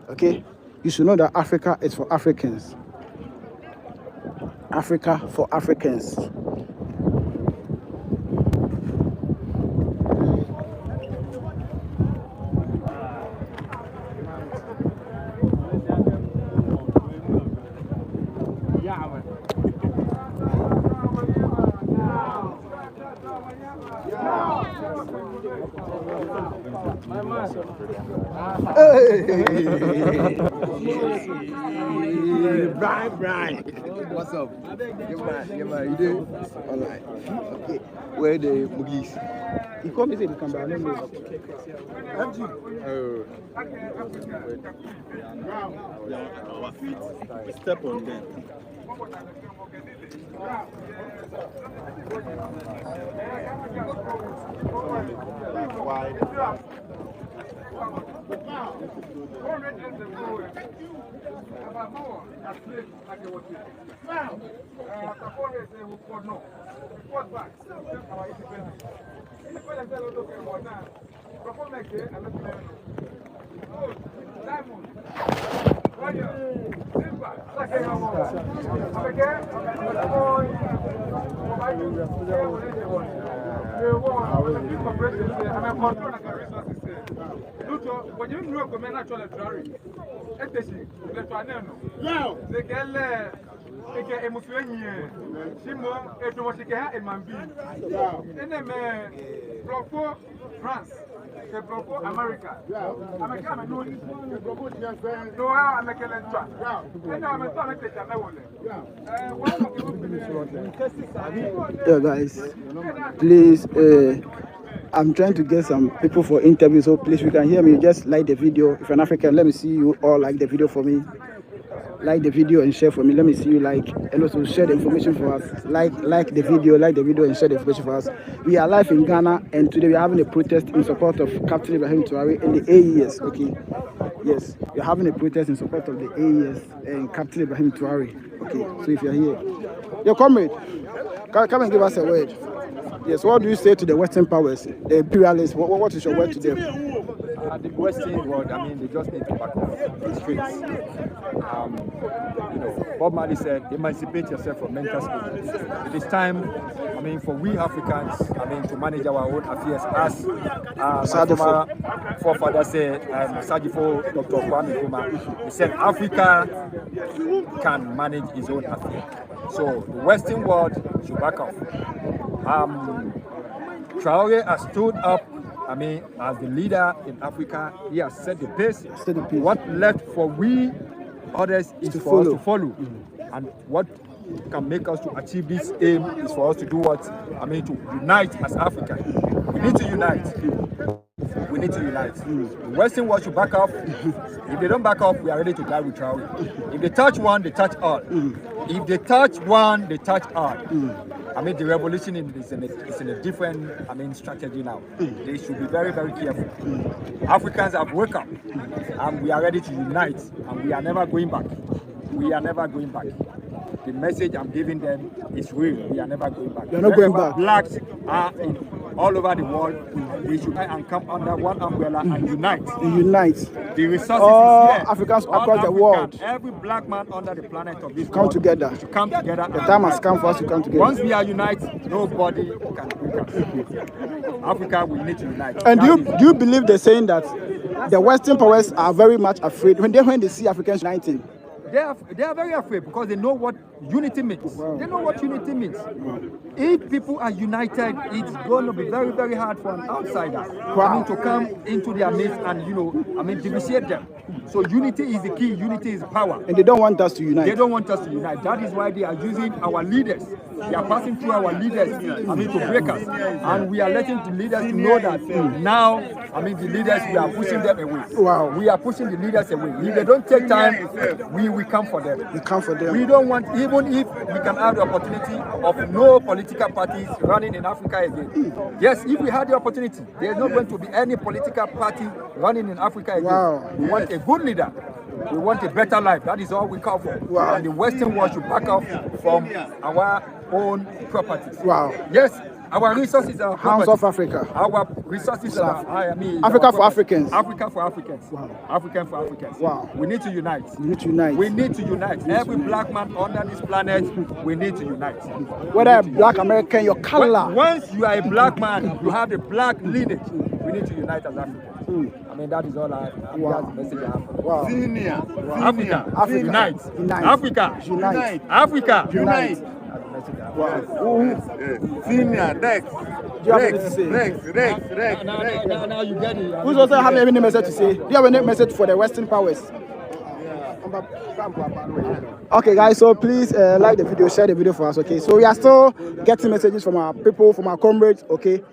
Okay? You should know that Africa is for Africans. Africa for Africans. Brian. What's up? Yeah, man. You do? All right. Okay. Where the Mugis? He come to say he come back. Step on them. France. America. Yeah, guys, please, I'm trying to get some people for interviews, so please, you can hear me, just like the video. If you're an African, let me see you all like the video for me. Like the video and share for me. Let me see you like, and also share the information for us. Like the video and share the information for us. We are live in Ghana, and today we are having a protest in support of Captain Ibrahim Traoré and the AES. Okay, yes, we are having a protest in support of the AES and Captain Ibrahim Traoré. Okay, so if you're here, your comrade, come and give us a word. Yes, what do you say to the Western powers, the imperialists? What is your word to them? The Western world, I mean, they just need to back off the streets. You know, Bob Marley said, emancipate yourself from mental slavery. It is time, I mean, for we Africans, I mean, to manage our own affairs as my forefather said, Sajifo, Dr. Kwame Nkrumah, he said, Africa can manage its own affairs. So the Western world should back off. Traore has stood up, I mean, as the leader in Africa. He has set the pace. What left for we others is for us to follow. And what can make us to achieve this aim is for us to do what? I mean, to unite as Africans. We need to unite. We need to unite. The Western world should back up. If they don't back up, we are ready to die with Traore. If they touch one, they touch all. If they touch one, they touch all. I mean, the revolution is in a different, I mean, strategy now. They should be very, very careful. Africans have woken up, and we are ready to unite, and we are never going back. We are never going back. The message I'm giving them is real. We are never going back. You're not going back. Blacks are all over the world. We should try and come under one umbrella and unite. Unite. The resources all is here. Africans all across the world. Every black man under the planet of this come world together. should come together. The time has come for us to come together. Once we are united, nobody can break us. Africa, we need to unite. And do you believe they're saying that the Western powers are very much afraid when they see Africans uniting? They are very afraid because they know what unity means. Wow. They know what unity means. Wow. If people are united, it's going to be very, very hard for an outsider I mean, to come into their midst and, you know, I mean, differentiate them. So unity is the key. Unity is power. And they don't want us to unite. They don't want us to unite. That is why they are using our leaders. They are passing through our leaders, I mean, to break us. And we are letting the leaders to know that now, I mean, the leaders, we are pushing them away. Wow. We are pushing the leaders away. If they don't take time, we come for them. We come for them. We don't want, even if we can have the opportunity of no political parties running in Africa again. Yes, if we had the opportunity, there is not going to be any political party running in Africa again. Wow. We want a good leader. We want a better life. That is all we call for. Wow. And the Western world should back off from our own properties. Wow. Yes, our resources are House of Africa. Our resources are, Africa for Africans. Africa for Africans. Wow. African for Africans. Wow. We need to unite. We need to unite. We need to unite. Every black man under this planet, we need to unite. Whether a black American, your color. Once you are a black man, you have the black lineage. We need to unite as Africans. I mean, that is all I have. Wow. That's the message I have. Wow. Africa. Africa. Unite. Unite. Africa. Unite. Africa. Unite. Wow. Senior, next. Rex. Now you get it. Who's also have any message to say? Do you have any message for the Western powers? Okay, guys, so please like the video, share the video for us, okay? So we are still getting messages from our people, from our comrades, okay?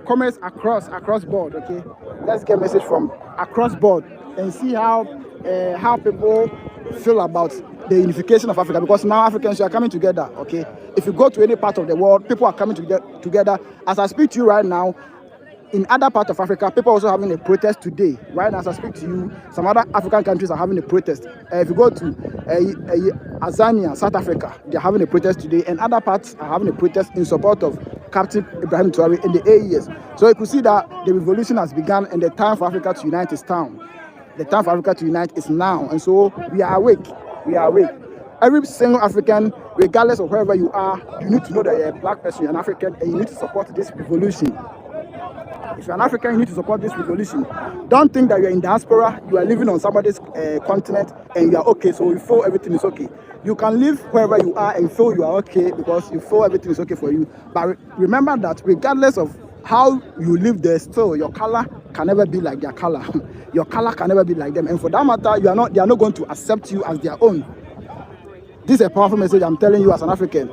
Comments across board, okay? Let's get message from across board and see how people feel about the unification of Africa, because now Africans are coming together, okay? If you go to any part of the world, people are coming together. As I speak to you right now, in other parts of Africa, people are also having a protest today. Right now, as I speak to you, some other African countries are having a protest. If you go to Tanzania, South Africa, they're having a protest today, and other parts are having a protest in support of Captain IBRAHIM Traore in the AES. So you could see that the revolution has begun, and the time for Africa to unite is now. The time for Africa to unite is now, and so we are awake. We are awake. Every single African, regardless of wherever you are, you need to know that you're a black person, you're an African, and you need to support this revolution. If you're an African, you need to support this revolution. Don't think that you're in diaspora, you are living on somebody's continent, and you are okay, so you feel everything is okay. You can live wherever you are and feel you are okay because you feel everything is okay for you. But remember that regardless of how you live there, still your color can never be like their color. Your color can never be like them. And for that matter, they are not going to accept you as their own. This is a powerful message I'm telling you as an African.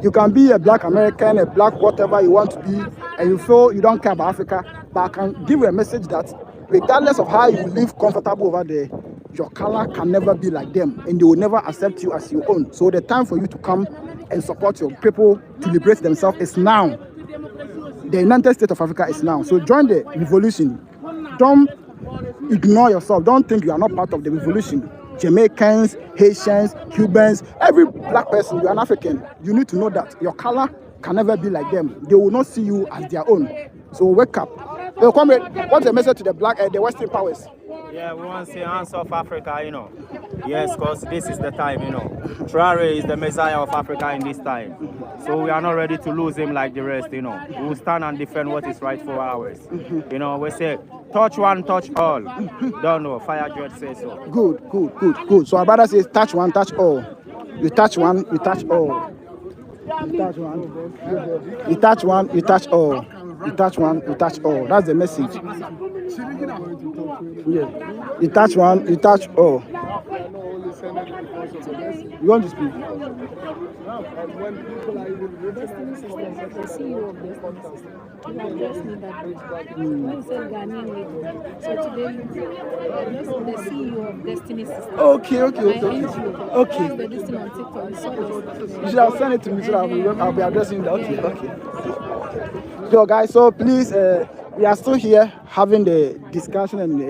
You can be a black American, a black whatever you want to be, and you feel you don't care about Africa, but I can give you a message that regardless of how you live comfortable over there, your color can never be like them, and they will never accept you as your own. So the time for you to come and support your people to liberate themselves is now. The United States of Africa is now. So join the revolution. Don't ignore yourself. Don't think you are not part of the revolution. Jamaicans, Haitians, Cubans, every black person, you are an African. You need to know that your color can never be like them. They will not see you as their own. So wake up. Comrade, what's the message to the the Western powers? Yeah, we want to see hands off Africa, you know. Yes, because this is the time, you know. Traore is the messiah of Africa in this time. So we are not ready to lose him like the rest, you know. We will stand and defend what is right for ours. You know, we say, touch one, touch all. Don't know, Fire George says so. Good. So our brother says, touch one, touch all. You touch one, you touch all. You touch one, you touch one, you touch all. You touch one, you touch all. That's the message. Yeah. You touch one, you touch all. You want to speak? When people are even Destiny Systems, like the CEO of Destiny Systems, you addressed me that way. When you said Ghanaian lady, so today you addressed the CEO of Destiny Systems. Okay. My NGO. Okay. The listing on TikTok. You saw this. You should have sent it to me so that I'll be addressing that. Okay. So guys, so please, we are still here having the discussion and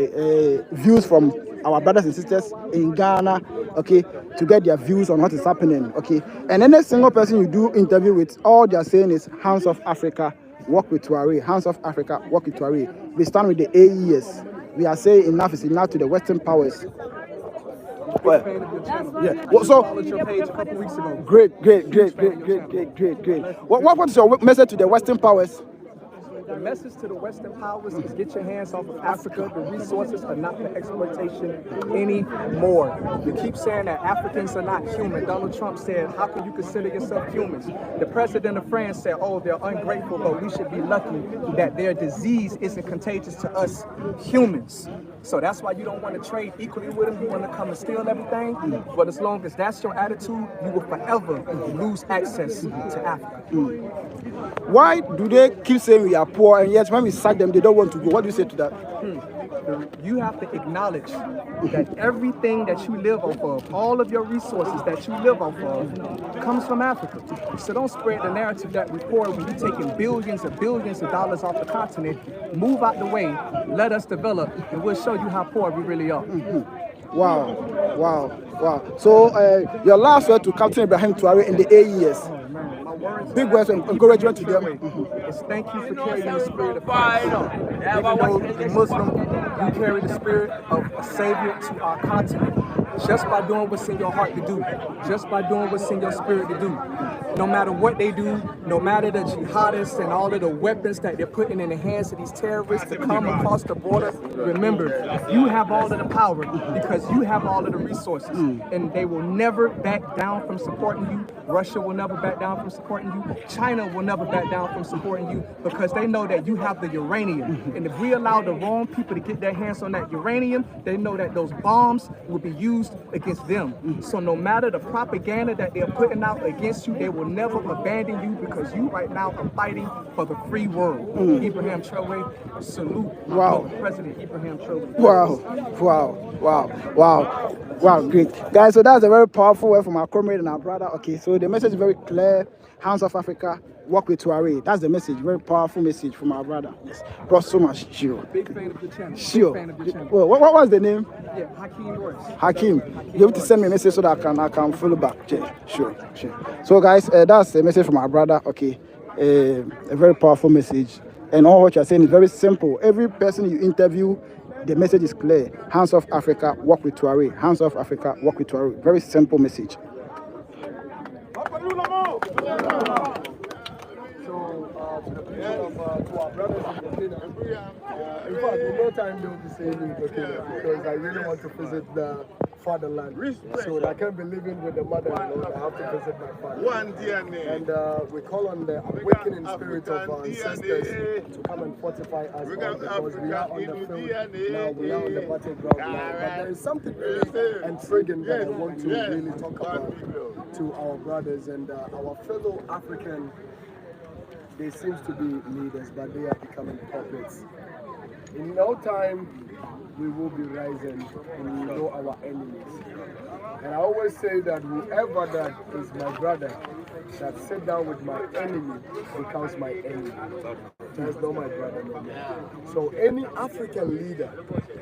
views from our brothers and sisters in Ghana, okay, to get their views on what is happening, okay. And any single person you do interview with, all they are saying is hands off Africa, work with Traore. Hands off Africa, work with Traore. We stand with the AES. We are saying enough is enough to the Western powers. Well, yeah. Well, so great. What is your message to the Western powers? The message to the Western powers is get your hands off of Africa. The resources are not for exploitation anymore. You keep saying that Africans are not human. Donald Trump said, how can you consider yourself humans? The president of France said, oh, they're ungrateful, but we should be lucky that their disease isn't contagious to us humans. So that's why you don't want to trade equally with them. You want to come and steal everything. But as long as that's your attitude, you will forever lose access to Africa. Why do they keep saying we are poor, and yet when we sack them, they don't want to go? What do you say to that? You have to acknowledge that everything that you live off of, all of your resources that you live off of, comes from Africa. So don't spread the narrative that we're poor when you're taking billions and billions of dollars off the continent. Move out the way, let us develop, and we'll show you how poor we really are. Wow. So your last word to Captain Ibrahim Traore in the AES. Big words and encouragement to them. It's thank you for carrying the spirit of Christ. Even though you're Muslim, you carry the spirit of a savior to our continent. Just by doing what's in your heart to do. Just by doing what's in your spirit to do. No matter what they do, no matter the jihadists and all of the weapons that they're putting in the hands of these terrorists to come across the border, remember, you have all of the power because you have all of the resources. And they will never back down from supporting you. Russia will never back down from supporting you. China will never back down from supporting you because they know that you have the uranium. And if we allow the wrong people to get their hands on that uranium, they know that those bombs will be used against them. So no matter the propaganda that they're putting out against you, they will never abandon you because you right now are fighting for the free world. IBRAHIM Traoore, salute President IBRAHIM Traoore. Wow, great. Guys, so that's a very powerful word from our comrade and our brother. Okay, so the message is very clear. Hands off Africa, work with Traore. That's the message, very powerful message from our brother. Yes. Brought so much. Sure. Big fan of the channel. Sure. Big fan of the channel. Well, what was the name? Yeah, Hakeem Royce. Hakeem. You have to send me a message so that I can follow back. Sure. So guys, that's a message from our brother. Okay. A very powerful message. And all what you're saying is very simple. Every person you interview, the message is clear. Hands off Africa, work with Traore. Hands off Africa, work with Traore. Very simple message. To our brothers in Burkina. In fact, no time to say in Burkina because I really want to visit the fatherland. So I can't be living with the mother alone. I have to visit my father. And we call on the awakening spirit of our ancestors to come and fortify us all because we are on the field now, we are on the battleground now. But there is something really intriguing that I want to really talk about to our brothers and our fellow African. They seem to be leaders, but they are becoming puppets. In no time, we will be rising and we know our enemies. And I always say that whoever that is my brother that sit down with my enemy becomes my enemy. That's not my brother no more. So any African leader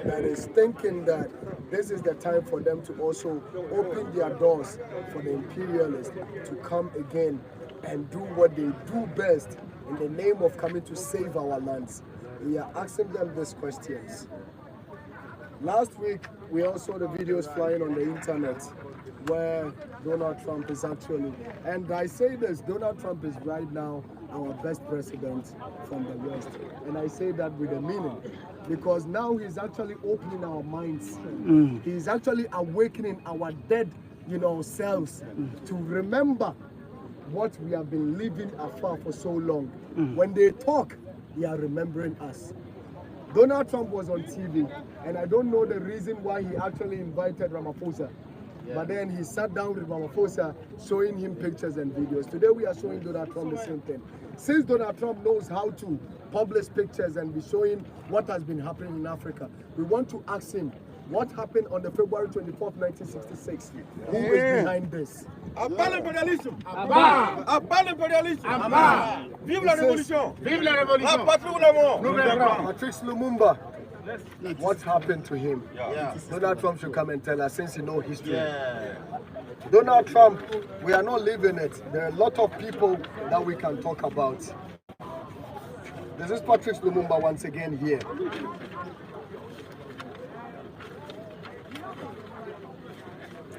that is thinking that this is the time for them to also open their doors for the imperialists to come again and do what they do best in the name of coming to save our lands. We are asking them these questions. Last week, we all saw the videos flying on the internet where Donald Trump is actually, and I say this, Donald Trump is right now our best president from the West. And I say that with a meaning, because now he's actually opening our minds. He's actually awakening our dead, selves to remember what we have been living afar for so long. When they talk, they are remembering us. Donald Trump was on TV, and I don't know the reason why he actually invited Ramaphosa. But then he sat down with Ramaphosa, showing him pictures and videos. Today we are showing Donald Trump the same thing. Since Donald Trump knows how to publish pictures and be showing what has been happening in Africa, we want to ask him, what happened on the February 24th, 1966? Who is behind this? Abat l'impérialisme! Abat! Abat l'impérialisme! Abat! Vive la révolution! Vive la révolution! La patrie ou la mort! Patrice Lumumba, what happened to him? Donald Trump should come and tell us, since you know history. Donald Trump, we are not living it. There are a lot of people that we can talk about. This is Patrice Lumumba once again here.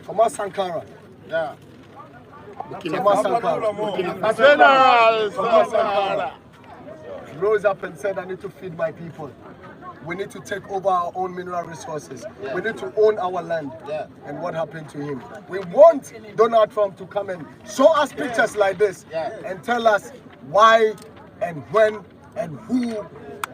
Thomas Sankara. Yeah. Thomas Sankara rose up and said, I need to feed my people. We need to take over our own mineral resources. We need to own our land. And what happened to him? We want Donald Trump to come and show us pictures like this and tell us why and when and who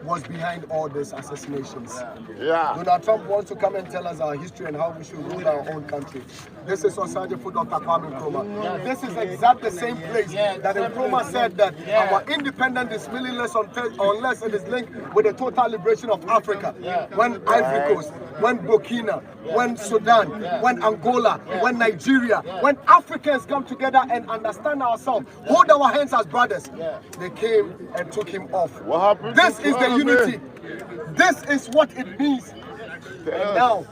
was behind all these assassinations. Donald Trump wants to come and tell us our history and how we should rule our own country. This is Osaje for Dr. Kwame Nkrumah. This is exactly the same place that Nkrumah said that our independence is meaningless unless it is linked with the total liberation of Africa. When Ivory Coast, when Burkina, when Sudan, when Angola, when Nigeria, when Africans come together and understand ourselves, hold our hands as brothers, they came and took him off. This is the unity. This is what it means. And now,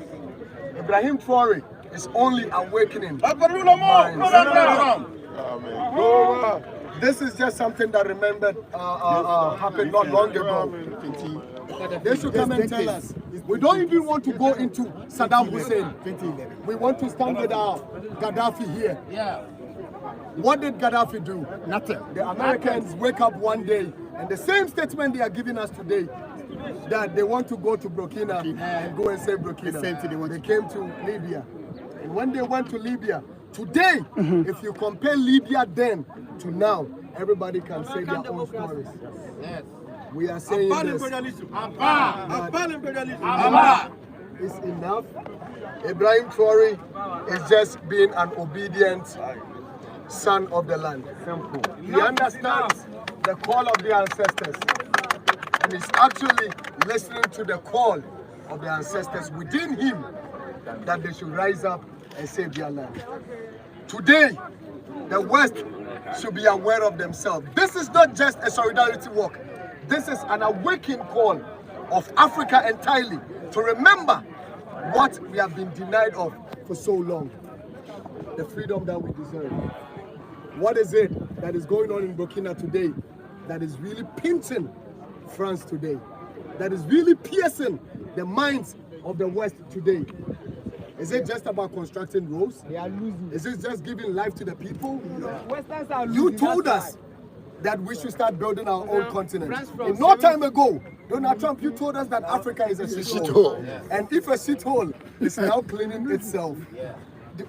IBRAHIM Traoore is only awakening minds. This is just something that happened not long ago. They should come and tell us. We don't even want to go into Saddam Hussein. We want to stand with our Gaddafi here. What did Gaddafi do? Nothing. The Americans wake up one day and the same statement they are giving us today, that they want to go to Burkina and go and save Burkina. They came to Libya. And when they went to Libya, today, if you compare Libya then to now, everybody can say their own stories. We are saying this. It's enough. IBRAHIM Traoore is just being an obedient son of the land. Simple. He understands the call of the ancestors. And he's actually listening to the call of the ancestors within him that they should rise up and save their land. Today, the West should be aware of themselves. This is not just a solidarity walk. This is an awakening call of Africa entirely to remember what we have been denied of for so long. The freedom that we deserve. What is it that is going on in Burkina today that is really pinching France today? That is really piercing the minds of the West today? Is it just about constructing roads? They are losing. Is it just giving life to the people? Westerns are losing. You told us that we should start building our own continent. In no time ago, Donald Trump, you told us that Africa is a shithole. And if a shithole is now cleaning itself,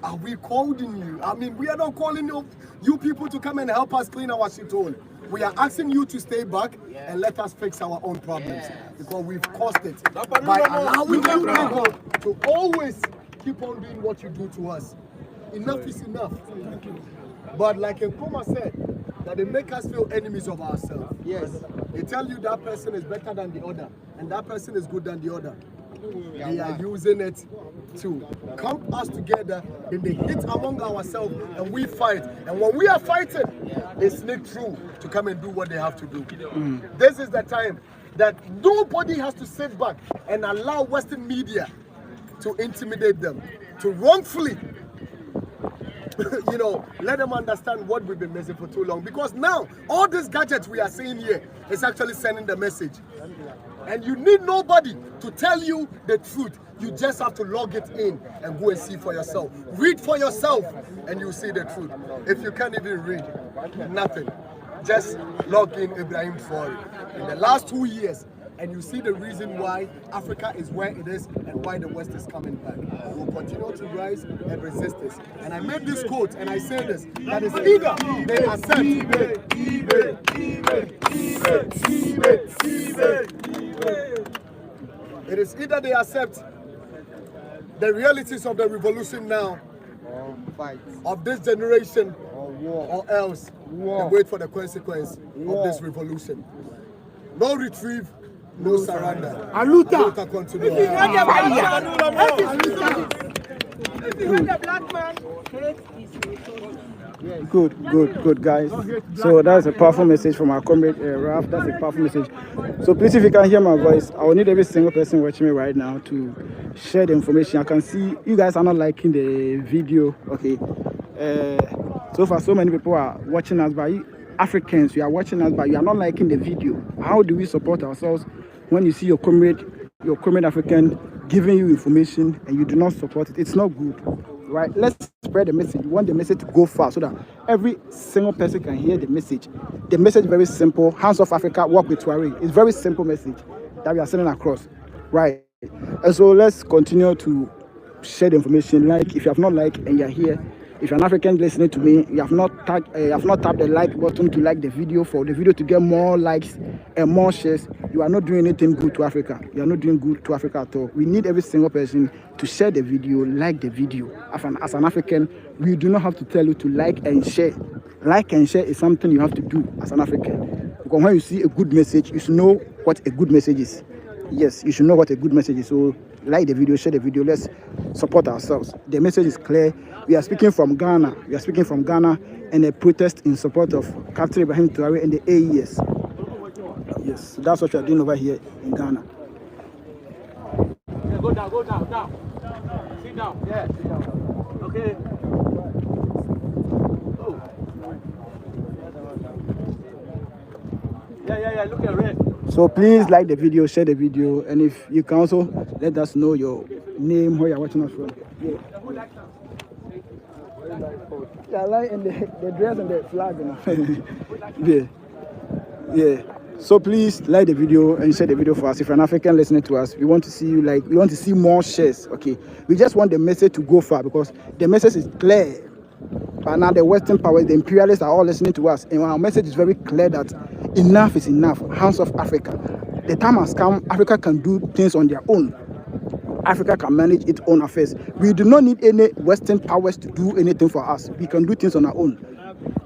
are we calling you? I mean, we are not calling you people to come and help us clean our shithole. We are asking you to stay back and let us fix our own problems because we've caused it by allowing you people to always keep on doing what you do to us. Enough is enough. But like Nkrumah said, that they make us feel enemies of ourselves. Yes. They tell you that person is better than the other and that person is good than the other. They are using it to clump us together, then they hit among ourselves and we fight. And when we are fighting, they sneak through to come and do what they have to do. This is the time that nobody has to sit back and allow Western media to intimidate them, to wrongfully you know, let them understand what we've been missing for too long. Because now, all these gadgets we are seeing here is actually sending the message. And you need nobody to tell you the truth. You just have to log it in and go and see for yourself. Read for yourself and you'll see the truth. If you can't even read, nothing. Just log in IBRAHIM Traoore. In the last 2 years, and you see the reason why Africa is where it is and why the West is coming back. We will continue to rise and resist this. And I made this quote and I say this, that is either they accept. It is either they accept the realities of the revolution now, of this generation, or else they wait for the consequence of this revolution. No retrieve, no surrender. Aluta continue. Good, guys. So that's a powerful message from our comrade Raf. That's a powerful message. So please, if you can hear my voice, I will need every single person watching me right now to share the information. I can see you guys are not liking the video. Okay. So far, so many people are watching us, but Africans, you are watching us, but you are not liking the video. How do we support ourselves when you see your comrade African giving you information and you do not support it? It's not good, right? Let's spread the message. We want the message to go far so that every single person can hear the message. The message is very simple. Hands off Africa, work with Traore. It's a very simple message that we are sending across, right? And so let's continue to share the information. Like, if you have not liked and you're here, if you're an African listening to me, you have not tapped the like button to like the video, for the video to get more likes and more shares, you are not doing anything good to Africa. You are not doing good to Africa at all. We need every single person to share the video, like the video. As an African, we do not have to tell you to like and share. Like and share is something you have to do as an African. Because when you see a good message, you should know what a good message is. Yes, you should know what a good message is. So like the video, share the video. Let's support ourselves. The message is clear. We are speaking from Ghana. We are speaking from Ghana and a protest in support of Captain IBRAHIM Traoore and the AES. Yes, so that's what we are doing over here in Ghana. Yeah, go down. Sit down. Yeah, sit down. Okay. Oh. Yeah, look at red. So please like the video, share the video, and if you can also let us know your name, where you're watching us from. Yeah, like and the dress and the flag, you know. Yeah. So please like the video and share the video for us. If you're an African listening to us, we want to see you like. We want to see more shares. Okay. We just want the message to go far because the message is clear. But now the Western powers, the imperialists are all listening to us, and our message is very clear that enough is enough. Hands off Africa. The time has come. Africa can do things on their own. Africa can manage its own affairs. We do not need any Western powers to do anything for us. We can do things on our own.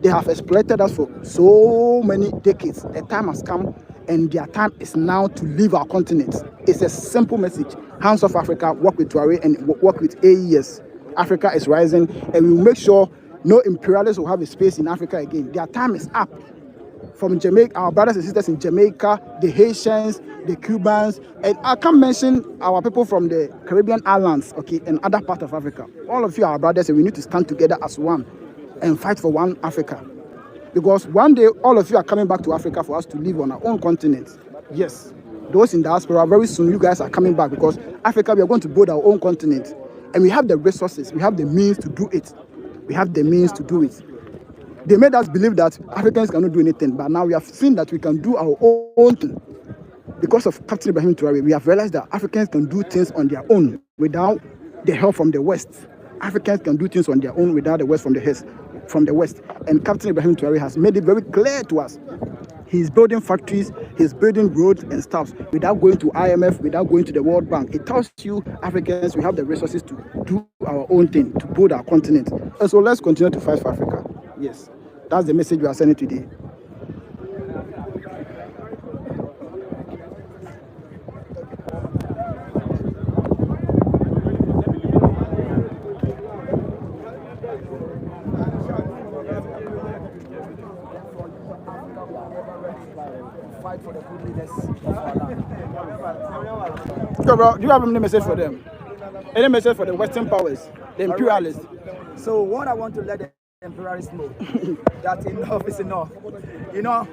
They have exploited us for so many decades. The time has come, and their time is now to leave our continent. It's a simple message. Hands off Africa, work with Traore and work with AES. Africa is rising, and we will make sure no imperialists will have a space in Africa again. Their time is up. From Jamaica, our brothers and sisters in Jamaica, the Haitians, the Cubans, and I can't mention our people from the Caribbean islands, okay, and other parts of Africa. All of you are our brothers, and we need to stand together as one and fight for one Africa. Because one day, all of you are coming back to Africa for us to live on our own continent. Yes, those in diaspora, very soon you guys are coming back because Africa, we are going to build our own continent. And we have the resources, we have the means to do it. We have the means to do it. They made us believe that Africans cannot do anything, but now we have seen that we can do our own thing. Because of Captain IBRAHIM Traoore, we have realized that Africans can do things on their own without the help from the West. Africans can do things on their own without the West from the West. And Captain IBRAHIM Traoore has made it very clear to us. He's building factories, he's building roads and stuff without going to IMF, without going to the World Bank. It tells you Africans, we have the resources to do our own thing, to build our continent. And so let's continue to fight for Africa. Yes, that's the message we are sending today. Fight for the good leaders of our land. So, bro, do you have any message for them? Any message for the Western powers, the imperialists? So what I want to let the imperialists know, that enough is enough. You know,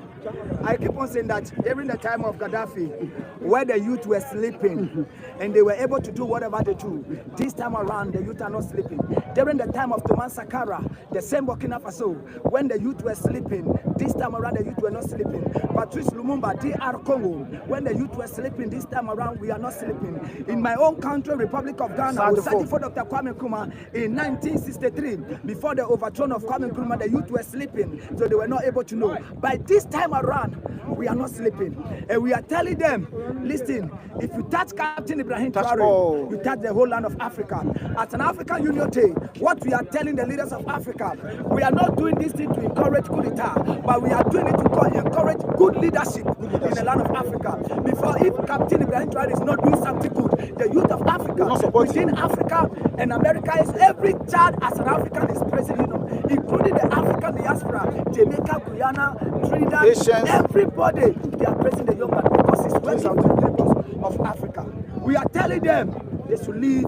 I keep on saying that during the time of Gaddafi, where the youth were sleeping and they were able to do whatever they do, this time around the youth are not sleeping. During the time of Thomas Sankara, the same Burkina Faso, when the youth were sleeping, this time around the youth were not sleeping. Patrice Lumumba, DR Congo, when the youth were sleeping, this time around we are not sleeping. In my own country, Republic of Ghana, I was searching for Dr. Kwame Nkrumah in 1963. Before the overthrow of Kwame Nkrumah, the youth were sleeping, so they were not able to know. By this time around, we are not sleeping. And we are telling them, listen, if you touch Captain Ibrahim Traore, you touch the whole land of Africa. As an African unity, what we are telling the leaders of Africa, we are not doing this thing to encourage coup d'etat, but we are doing it to encourage good leadership in the land of Africa. Before, if Captain Ibrahim Traore is not doing something good, the youth of Africa, within Africa and America, is every child as an African is president, including the African diaspora, Jamaica, Guyana, Trinidad, everybody, they are praising the young man because it's working for the people of Africa. We are telling them they should leave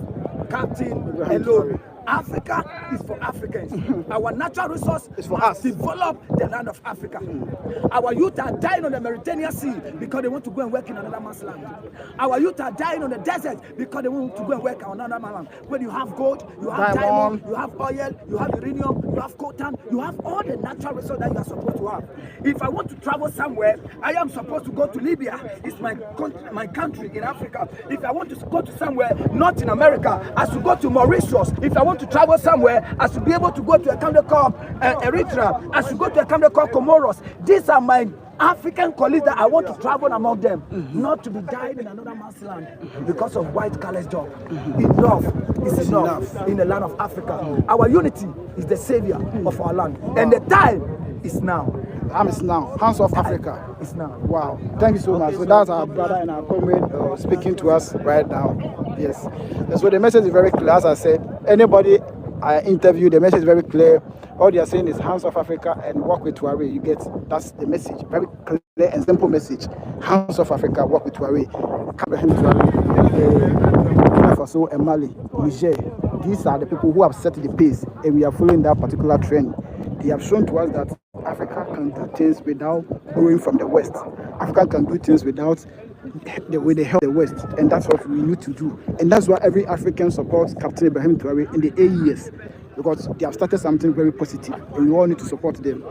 Captain alone. Africa is for Africans. Our natural resource is for us. Develop the land of Africa. Our youth are dying on the Mediterranean Sea because they want to go and work in another man's land. Our youth are dying on the desert because they want to go and work on another man's land. When you have gold, you have diamond, you have oil, you have uranium, you have coltan, you have all the natural resources that you are supposed to have. If I want to travel somewhere, I am supposed to go to Libya. It's my country in Africa. If I want to go to somewhere, not in America, I should go to Mauritius. If I want to travel somewhere, I should be able to go to a country called Eritrea. I should go to a country called Comoros. These are my African colleagues that I want to travel among them, not to be dying in another man's land because of white collar job. Enough is enough in the land of Africa. Our unity is the savior of our land, and the time is now. Time is now. Hands off Africa. It's now. Wow. Thank you so much. So that's our brother and our comrade speaking to us right now. Yes. So the message is very clear. As I said, anybody I interview, the message is very clear. All they are saying is hands off Africa and work with Traore. You get, that's the message. Very clear and simple message. Hands off Africa, work with Traore. Ibrahim Traore, Burkina Faso and Mali, Niger. These are the people who have set the pace, and we are following that particular trend. They have shown to us that Africa can do things without borrowing from the West. Africa can do things without with the help of the West, and that's what we need to do. And that's why every African supports Captain Ibrahim Traore in the AES, because they have started something very positive, and we all need to support them.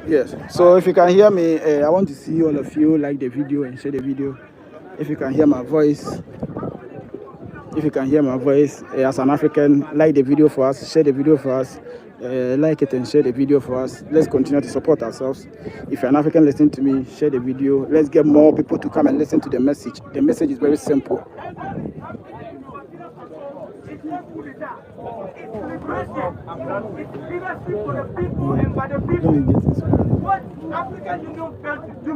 Yes, so if you can hear me, I want to see all of you like the video and share the video. If you can hear my voice, as an African, like the video for us, share the video for us, like it and share the video for us. Let's continue to support ourselves. If you're an African listening to me, share the video. Let's get more people to come and listen to the message. The message is very simple. What African Union failed to do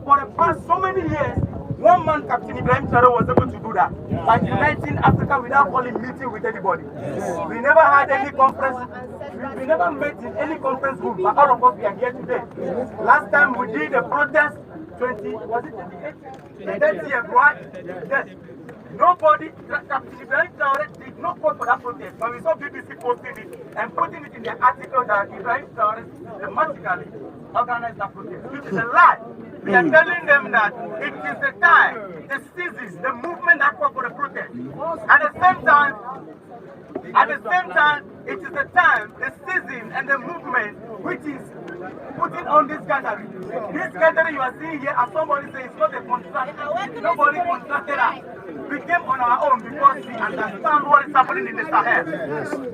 for the past so many years, one man, Captain Ibrahim Traore, was able to do that by uniting Africa without calling meeting with anybody. Yes. We never had any conference. We never met in any conference room, but all of us we are here today. Last time we did a protest, 30th February. Yes. Nobody, Captain Ibrahim Traore did not call for that protest, but we saw BBC posting it and putting it in their article that Ibrahim Traore dramatically organized that protest, which is a lie. We are telling them that it is the time, the season, the movement that called for the protest. At the same time, it is the time, the season, and the movement which is putting on this gathering. This gathering you are seeing here, as somebody says, it's not a contract. Nobody contracted us. We came on our own because we understand what is happening in the Sahel.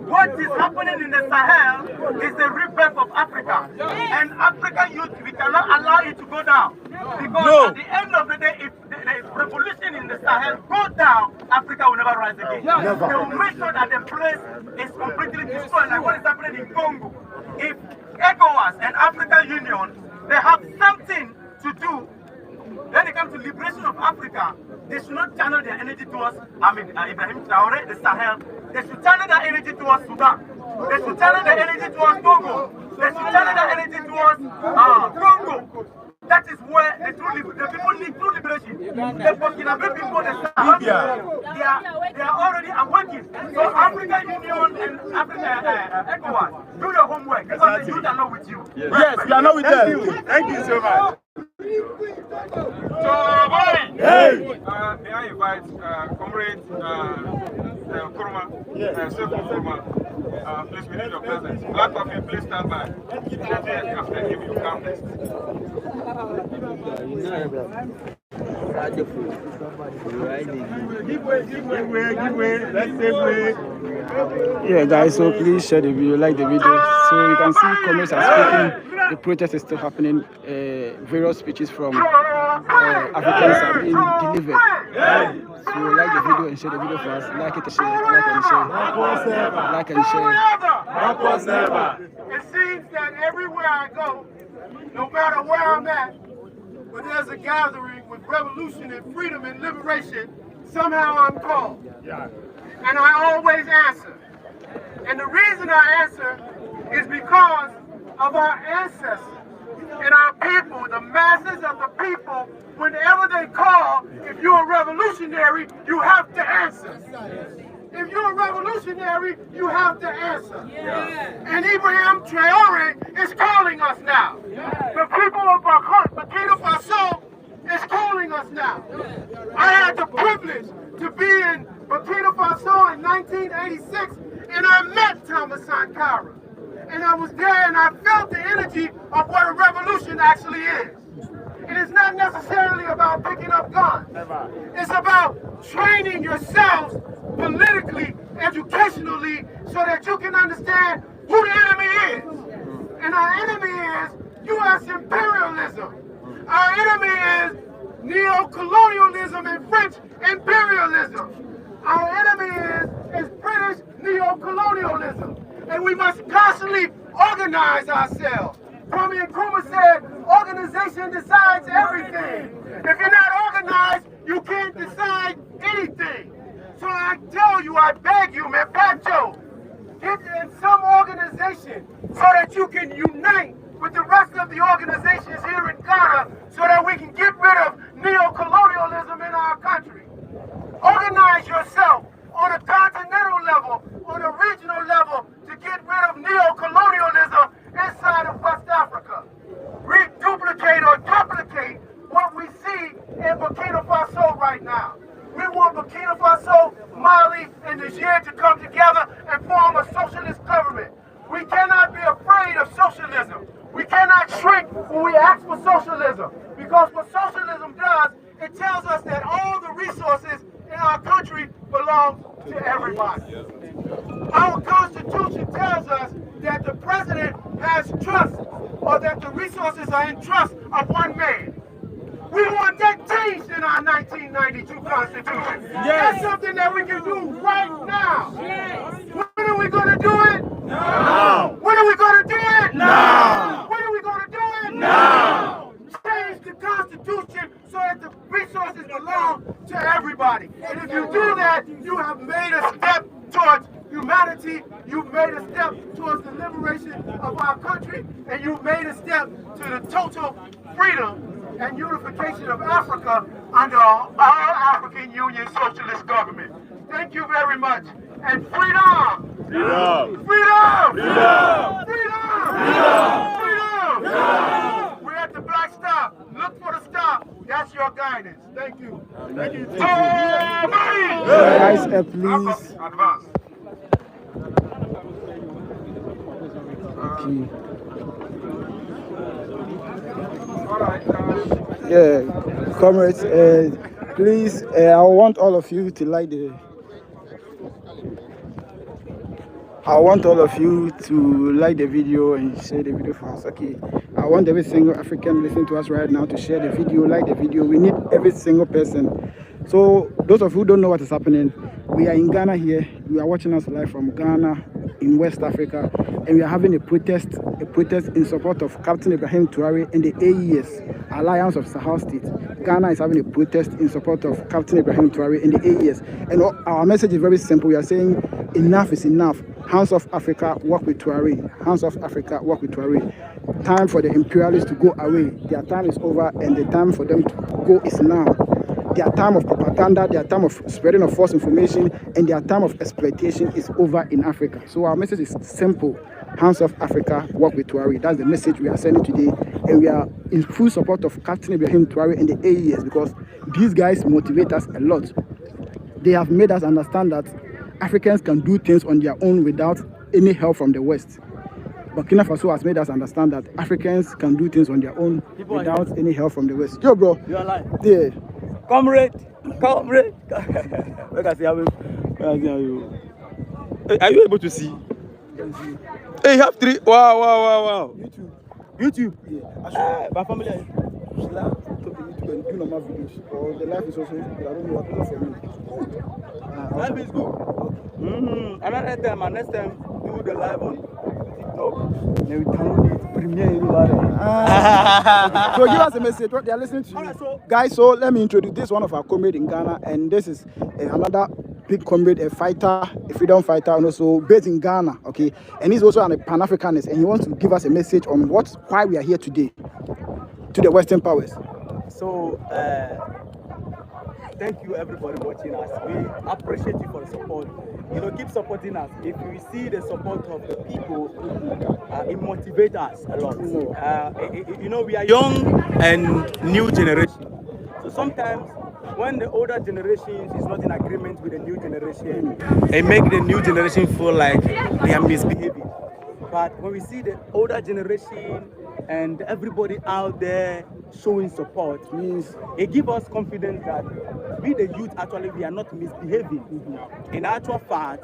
What is happening in the Sahel is the rebirth of Africa. And African youth, we cannot allow it to go down. Because at the end of the day, if the revolution in the Sahel goes down, Africa will never rise again. They will make sure that the place is completely destroyed, like what is happening in Congo. If ECOWAS and African Union, they have something to do when it comes to liberation of Africa, they should not channel their energy towards Ibrahim Traore, the Sahel. They should channel their energy towards Sudan. They should channel their energy towards Togo. They should channel their energy towards Congo. That is where the The Burkinabe people, they are already awakened. So African Union and ECOWAS, do your homework because the youth are not with you. Yes, we are not with them. Thank you so much. Hey! May I invite Comrade Kuruma, Sekou Kuruma. Please, we need your presence. Black Coffee, please stand by. After him, you come next. Yeah, guys, so please share the video, like the video. So you can see comments are speaking. The protest is still happening. Various speeches from Africans are being delivered. So like the video and share the video for us. Like it and share, like and share. Like and share. It seems that everywhere I go, no matter where I'm at, when there's a gathering with revolution and freedom and liberation, somehow I'm called. And I always answer. And the reason I answer is because of our ancestors and our people, the masses of the people. Whenever they call, if you're a revolutionary, you have to answer. If you're a revolutionary, you have to answer. And IBRAHIM Traoore is calling us now. The people of Burkina Faso is calling us now. I had the privilege to be in Burkina Faso in 1986, and I met Thomas Sankara. And I was there and I felt the energy of what a revolution actually is. It is not necessarily about picking up guns. It's about training yourselves politically, educationally, so that you can understand who the enemy is. And our enemy is U.S. imperialism. Our enemy is neo-colonialism and French imperialism. Our enemy is British neo-colonialism. And we must constantly organize ourselves. Kwame Nkrumah said, organization decides everything. If you're not organized, you can't decide anything. So I tell you, I beg you, man, Pacho, get in some organization so that you can unite with the rest of the organizations here in Ghana so that we can get rid of neo-colonialism in our country. Organize yourself on a continental level, on a regional level, to get rid of neo-colonialism inside of West Africa. Reduplicate or duplicate what we see in Burkina Faso right now. We want Burkina Faso, Mali, and Niger to come together and form a socialist government. We cannot be afraid of socialism. We cannot shrink when we ask for socialism. Because what socialism does, it tells us that all the resources in our country belong to everybody. Our Constitution tells us that the president has trust, or that the resources are in trust of one man. We want that changed in our 1992 Constitution. That's something that we can do right now. When are we going to do it? Now. When are we going to do it? Now. When are we going to do it? Now. Change the Constitution so that the resources belong to everybody. And if you do that, you have made a step towards humanity, you've made a step towards the liberation of our country, and you've made a step to the total freedom and unification of Africa under our African Union Socialist government. Thank you very much. And freedom! Freedom! Freedom! Freedom! Freedom! Freedom! We're at the Black Stop. Look for the stop. That's your guidance. Thank you. Thank you. Guys, please. Advance. Okay. Yeah, comrades, please, I want all of you to like the. I want all of you to like the video and share the video for us. Okay, I want every single African listening to us right now to share the video, like the video. We need every single person. So those of you who don't know what is happening, we are in Ghana here. You are watching us live from Ghana in West Africa, and we are having a protest in support of Captain IBRAHIM Traoore and the AES, Alliance of Sahel States. Ghana is having a protest in support of Captain IBRAHIM Traoore and the AES. And our message is very simple. We are saying enough is enough. Hands off Africa, work with Traoore. Hands off Africa, work with Traoore. Time for the imperialists to go away. Their time is over, and the time for them to go is now. Their time of propaganda, their time of spreading of false information, and their time of exploitation is over in Africa. So our message is simple. Hands off Africa, work with Traore. That's the message we are sending today. And we are in full support of Captain IBRAHIM Traore and the AES because these guys motivate us a lot. They have made us understand that Africans can do things on their own without any help from the West. Burkina Faso has made us understand that Africans can do things on their own without any help from the West. Yo, bro. You are alive. Yeah. Comrade. Look at you. Are you able to see? Hey, you have 3. Wow. YouTube. Yeah. My family. Do normal videos. Or the life is also. I don't know what to do for me. Life is good. Another time, next time, do the live on TikTok. Then we download it, premiere everybody. So give us a message. What they are listening to you. Guys, so let me introduce this one of our comrades in Ghana, and this is another big comrade, a fighter, a freedom fighter, and also based in Ghana. Okay, and he's also a Pan-Africanist, and he wants to give us a message on why we are here today to the Western powers. So, thank you everybody watching us. We appreciate you for the support. Keep supporting us. If we see the support of the people, it motivates us a lot. We are young and new generation. So sometimes when the older generation is not in agreement with the new generation, it makes the new generation feel like they are misbehaving. But when we see the older generation and everybody out there showing support, means it gives us confidence that we the youth actually we are not misbehaving. In actual fact,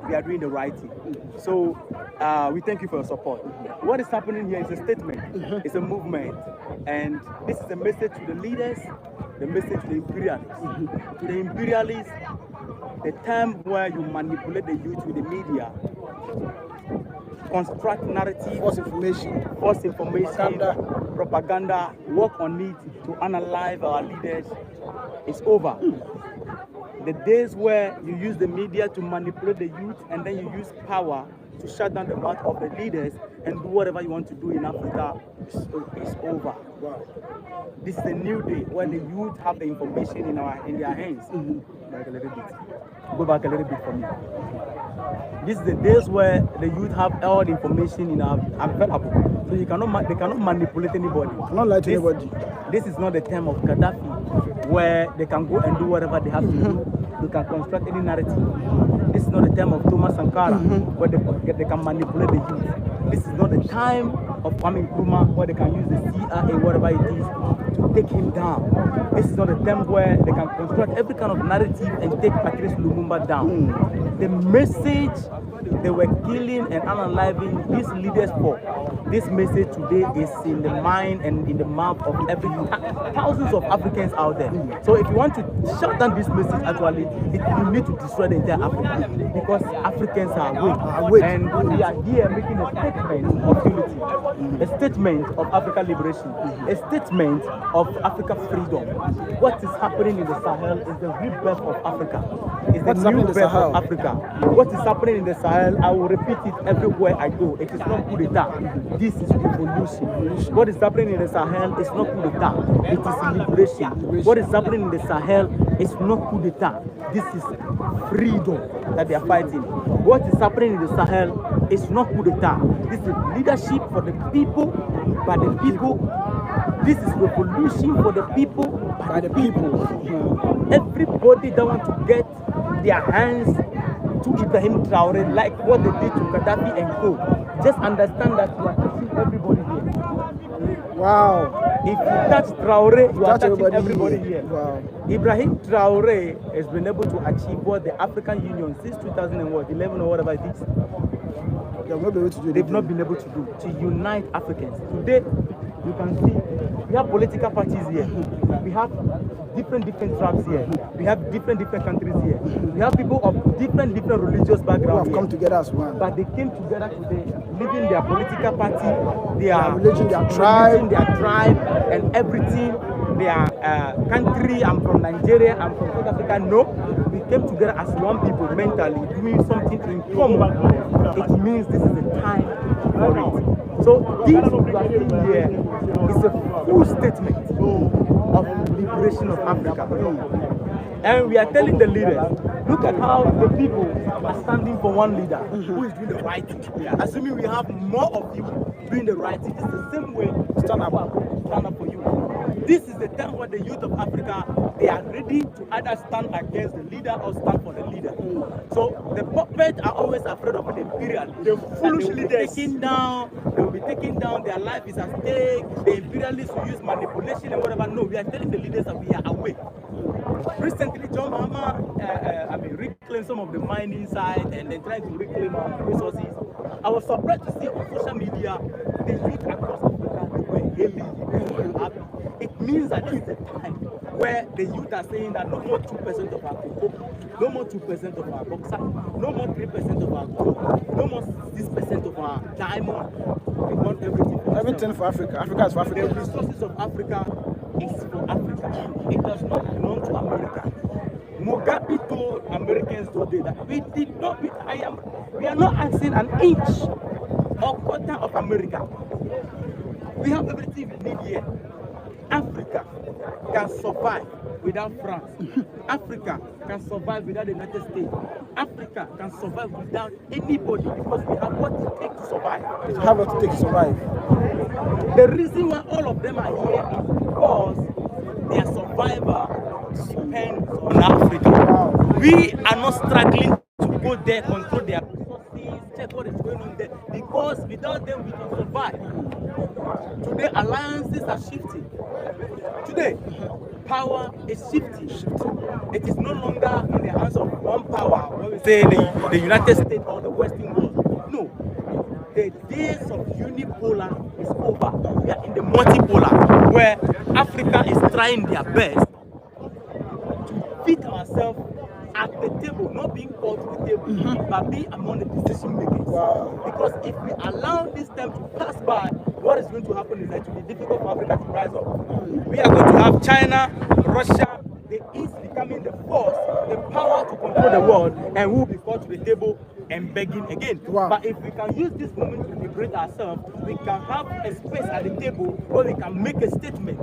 we are doing the right thing. So we thank you for your support. What is happening here is a statement, it's a movement, and this is a message to the leaders, the message to the imperialists. To the imperialists, the time where you manipulate the youth with the media, construct narrative, false information, propaganda, work on it to analyze our leaders is over. The days where you use the media to manipulate the youth and then you use power to shut down the mouth of the leaders and do whatever you want to do in Africa is over. Wow. This is a new day where the youth have the information in their hands. Back a little bit. Go back a little bit for me. This is the days where the youth have all the information available. So they cannot manipulate anybody. Not lie to anybody. This is not the time of Gaddafi where they can go and do whatever they have to do. They can construct any narrative. This is not the time of Thomas Sankara where they can manipulate the youth. This is not the time of Kwame Nkrumah where they can use the CIA, whatever it is, to take him down. This is not the time where they can construct every kind of narrative and take Patrice Lumumba down. The message they were killing and unaliving these leaders for, this message today is in the mind and in the mouth of thousands of Africans out there. So if you want to shut down this message, actually, you need to destroy the entire Africa, because Africans are weak. And we are here making a statement of unity, a statement of African liberation, a statement of Africa freedom. What is happening in the Sahel is the rebirth of Africa. It's the new birth of Africa. What is happening in the Sahel, I will repeat it everywhere I go. It is not coup d'etat. This is revolution. What is happening in the Sahel is not coup d'etat. It is liberation. What is happening in the Sahel is not coup d'etat. This is freedom that they are fighting. What is happening in the Sahel is not coup d'etat. This is leadership for the people, by the people. This is revolution for the people, by the people. Everybody that want to get their hands to IBRAHIM Traore, like what they did to Gaddafi and co. Just understand that you are touching everybody here. Wow. If you touch Traore, you are touching everybody here. Wow. IBRAHIM Traore has been able to achieve what the African Union since 2011 or whatever it is. They've not been able to do, to unite Africans. Today, you can see we have political parties here. We have different tribes here. We have different countries here. We have people of different religious backgrounds who have come together as one. But they came together today, leaving their political party, their religion, their tribe, and everything, their country, I'm from Nigeria, I'm from South Africa. No, we came together as one people mentally, doing something in common. It means this is the time for it. So this we are seeing here is a full statement of liberation of Africa. And we are telling the leaders, look at how the people are standing for one leader who is doing the right thing. Assuming we have more of you doing the right thing, it's the same way stand up for you. This is the time where the youth of Africa, they are ready to either stand against the leader or stand for the leader. So the puppets are always afraid of the imperialists. The foolish leaders they will be taken down, their life is at stake, the imperialists will use manipulation and whatever. No, we are telling the leaders that we are awake. Recently, John Mahama reclaimed some of the mining side and then trying to reclaim our resources. I was surprised to see on social media the youth across Africa were hailing, happy. It means that this is the time where the youth are saying that no more 2% of our cocoa, no more 2% of our bauxite, no more 3% of our gold, no more 6% of our diamond. We want everything. Everything for Africa. Africa is for Africa. The resources of Africa is for Africa. It does not belong to America. Mugabe told Americans today that we are not asking an inch or quarter of America. We have everything we need here. Africa can survive without France. Africa can survive without the United States. Africa can survive without anybody because we have what it takes to survive. We have what it takes to survive. The reason why all of them are here is because their survival depends on Africa. Wow. We are not struggling to go there, control their resources, check what is going on there, because without them we can survive. Today alliances are shifting. Today power is shifting. It is no longer in the hands of one power, when we say the United States or the Western world. No. The days of unipolar is over. We are in the multipolar, where Africa is trying their best to fit ourselves at the table, not being called to the table, but being among the decision makers. Wow. Because if we allow this time to pass by, what is going to happen is that it will be difficult for Africa to rise up. We are going to have China, Russia, the East becoming the force, the power to control the world, and we will be called to the table and begging again. Wow. But if we can use this moment to liberate ourselves, we can have a space at the table where we can make a statement.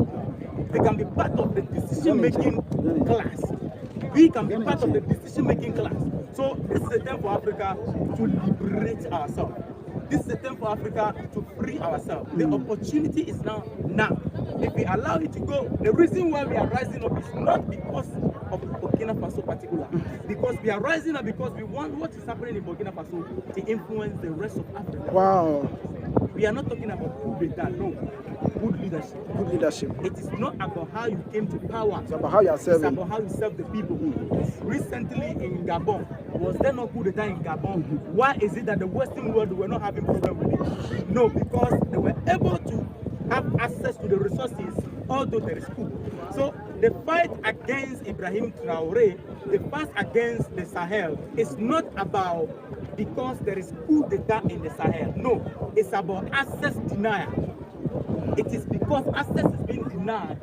We can be part of the decision-making class. We can be part of the decision-making class. So this is the time for Africa to liberate ourselves. This is the time for Africa to free ourselves. The opportunity is now. If we allow it to go, the reason why we are rising up is not because of Burkina Faso particular. Because we are rising up because we want what is happening in Burkina Faso to influence the rest of Africa. Wow. We are not talking about coup d'etat, no. Good leadership. Good leadership. It is not about how you came to power. It's about how you are serving. It's about how you serve the people. Recently in Gabon, was there no coup d'etat in Gabon? Why is it that the Western world were not having problem with it? No, because they were able to have access to the resources, although there is coup. So the fight against IBRAHIM Traoré, the fight against the Sahel is not about because there is coup d'etat in the Sahel. No, it's about access denial. It is because access is being denied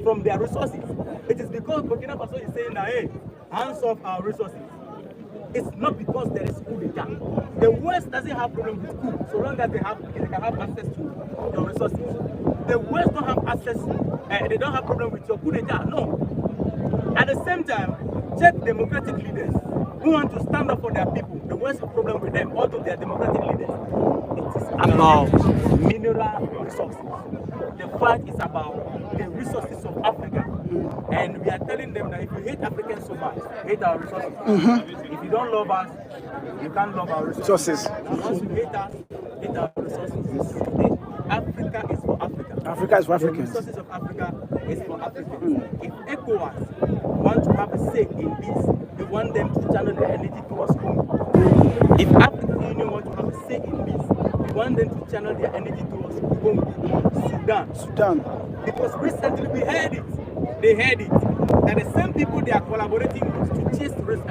from their resources. It is because Burkina Faso is saying that, hey, hands off our resources. It's not because there is coup d'etat. The West doesn't have problem with coup, so long as they can have access to your resources. The West don't have access, they don't have problem with your coup d'etat, no. At the same time, check democratic leaders who want to stand up for their people. The West have problem with them, although they are democratic leaders. It is about mineral resources. The fight is about the resources of Africa. And we are telling them that if you hate Africans so much, hate our resources. If you don't love us, you can't love our resources. Once you hate us, hate our resources. Africa is for Africa. Africa is for Africans. The resources of Africa is for Africans. If ECOWAS want to have a say in this, they want them to channel their energy towards Congo. If African Union want to have a say in this, they want them to channel their energy towards Congo, Sudan. Because recently we heard it. They heard it. That the same people they are collaborating with to chase terrorists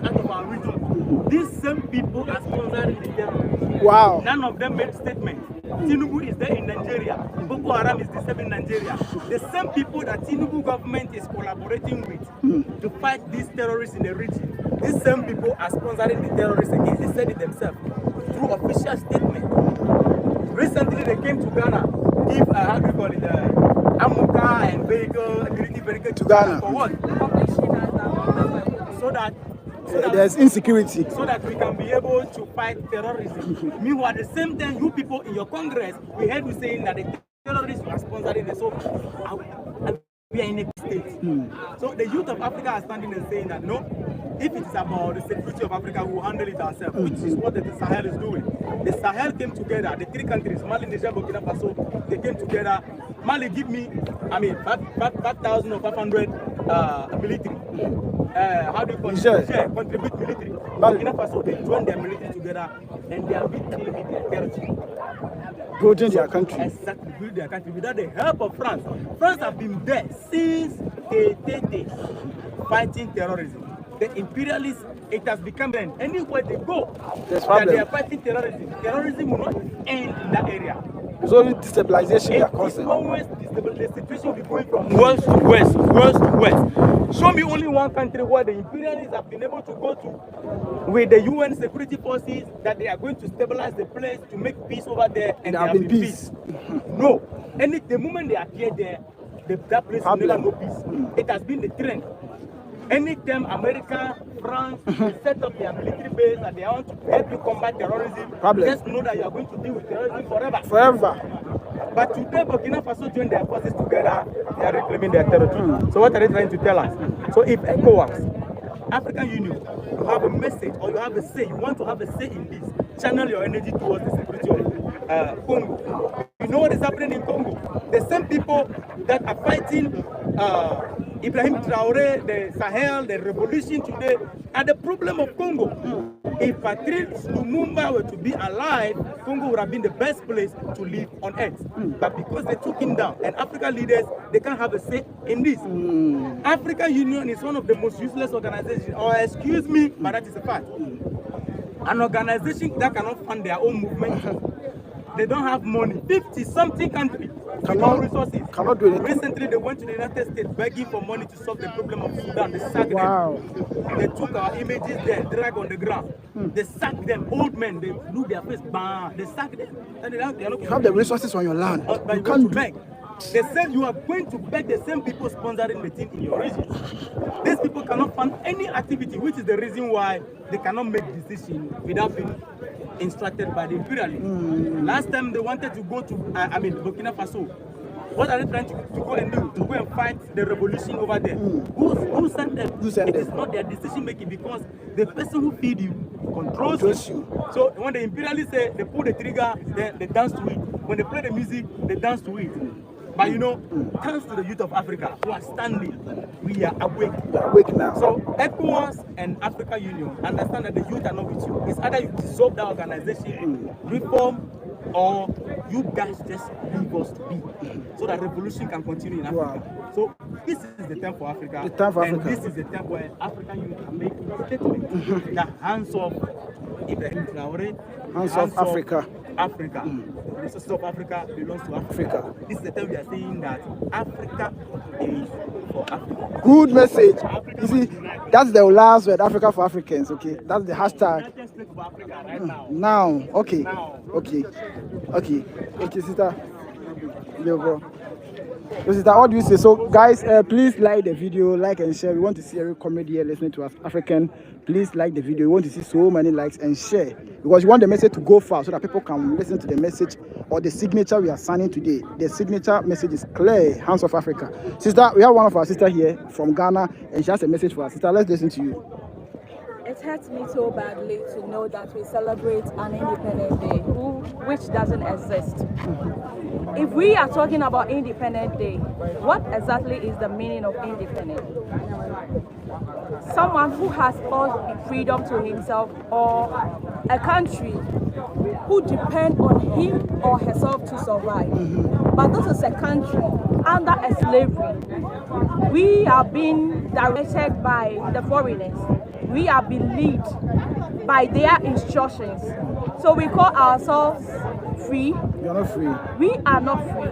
out of our region. These same people are sponsoring the terrorists. Wow. None of them made statements. Tinubu is there in Nigeria. Boko Haram is disturbing Nigeria. The same people that Tinubu government is collaborating with to fight these terrorists in the region, these same people are sponsoring the terrorists again. They said it themselves through official statement. Recently, they came to Ghana, give how do you call it, Amuka and vehicle to Ghana. For what? So that there's insecurity. So that we can be able to fight terrorism. Meanwhile, at the same time, you people in your Congress, we heard you saying that the terrorists are sponsoring it. So we are in a state. So the youth of Africa are standing and saying that no, if it is about the security of Africa, we will handle it ourselves, which is what the Sahel is doing. The Sahel came together, the three countries, Mali, Niger, Burkina Faso, they came together. Mali give me, 5,000 or 500 military. How do you call it? Niger contribute military. Burkina Faso, they join their military together and they are building their territory. Building their country. Exactly, building their country without the help of France. France have been there since they fighting terrorism. The imperialists, it has become then anywhere they go, that they are fighting terrorism. Terrorism will not end in that area. It's only destabilization. It's always the situation will be going from west to west, west to west. Show me only one country where the imperialists have been able to go to with the UN security forces that they are going to stabilize the place to make peace over there and there have been peace. No. The moment they appear there, that place will never know peace. It has been the trend. Anytime America, France, they set up their military base and they want to help you combat terrorism, just know that you are going to deal with terrorism forever. Forever. But today, Burkina Faso joined their forces together, they are reclaiming their territory. So what are they trying to tell us? So if ECOWAS, African Union, you have a message or you have a say, you want to have a say in this, channel your energy towards the security of Congo. You know what is happening in Congo? The same people that are fighting IBRAHIM Traoré, the Sahel, the revolution today, are the problem of Congo. If Patrice Lumumba were to be alive, Congo would have been the best place to live on earth. But because they took him down, and African leaders, they can't have a say in this. African Union is one of the most useless organizations, or excuse me, but that is a fact. An organization that cannot fund their own movement. They don't have money. 50-something countries without resources. Cannot do anything. Recently, they went to the United States begging for money to solve the problem of Sudan. They sacked them. They took our images there, drag on the ground. They sacked them. Old men, they blew their face. Bang. They sacked them. And they don't you have the resources on your land. But you can't beg. They said you are going to beg the same people sponsoring the thing in your region. These people cannot fund any activity, which is the reason why they cannot make decisions without being instructed by the imperialists. Last time they wanted to go to, Burkina Faso. What are they trying to go and do? To go and fight the revolution over there. Who sent them? It is not their decision making because the person who feed you controls you. So when the imperialists say they pull the trigger, they dance to it. When they play the music, they dance to it. But you know, thanks to the youth of Africa who are standing, we are awake. We are awake now. So ECOWAS and African Union understand that the youth are not with you. It's either you dissolve that organization, reform, or you guys just leave us to be, so that revolution can continue in Africa. Wow. So this is the time for Africa. The time for and Africa. This is the time where African Union can make a statement that hands off IBRAHIM Traoré, hands off Africa. Africa. The resources of Africa belongs to Africa. This is the time we are saying that Africa is for Africa. Good message. You see, that's the last word, Africa for Africans, okay? That's the hashtag. Now. Okay. Okay, sister. Sister, what do you say? So, guys, please like the video, like and share. We want to see every comedy here listening to us, African. Please like the video. We want to see so many likes and share because you want the message to go far so that people can listen to the message or the signature we are signing today. The signature message is clear, Hands of Africa. Sister, we have one of our sisters here from Ghana and she has a message for us. Sister, let's listen to you. It hurts me so badly to know that we celebrate an Independence Day, which doesn't exist. If we are talking about Independence Day, what exactly is the meaning of independence? Someone who has all freedom to himself, or a country who depend on him or herself to survive. But this is a country under a slavery. We are being directed by the foreigners. We are being led by their instructions. So we call ourselves free. You're not free. We are not free.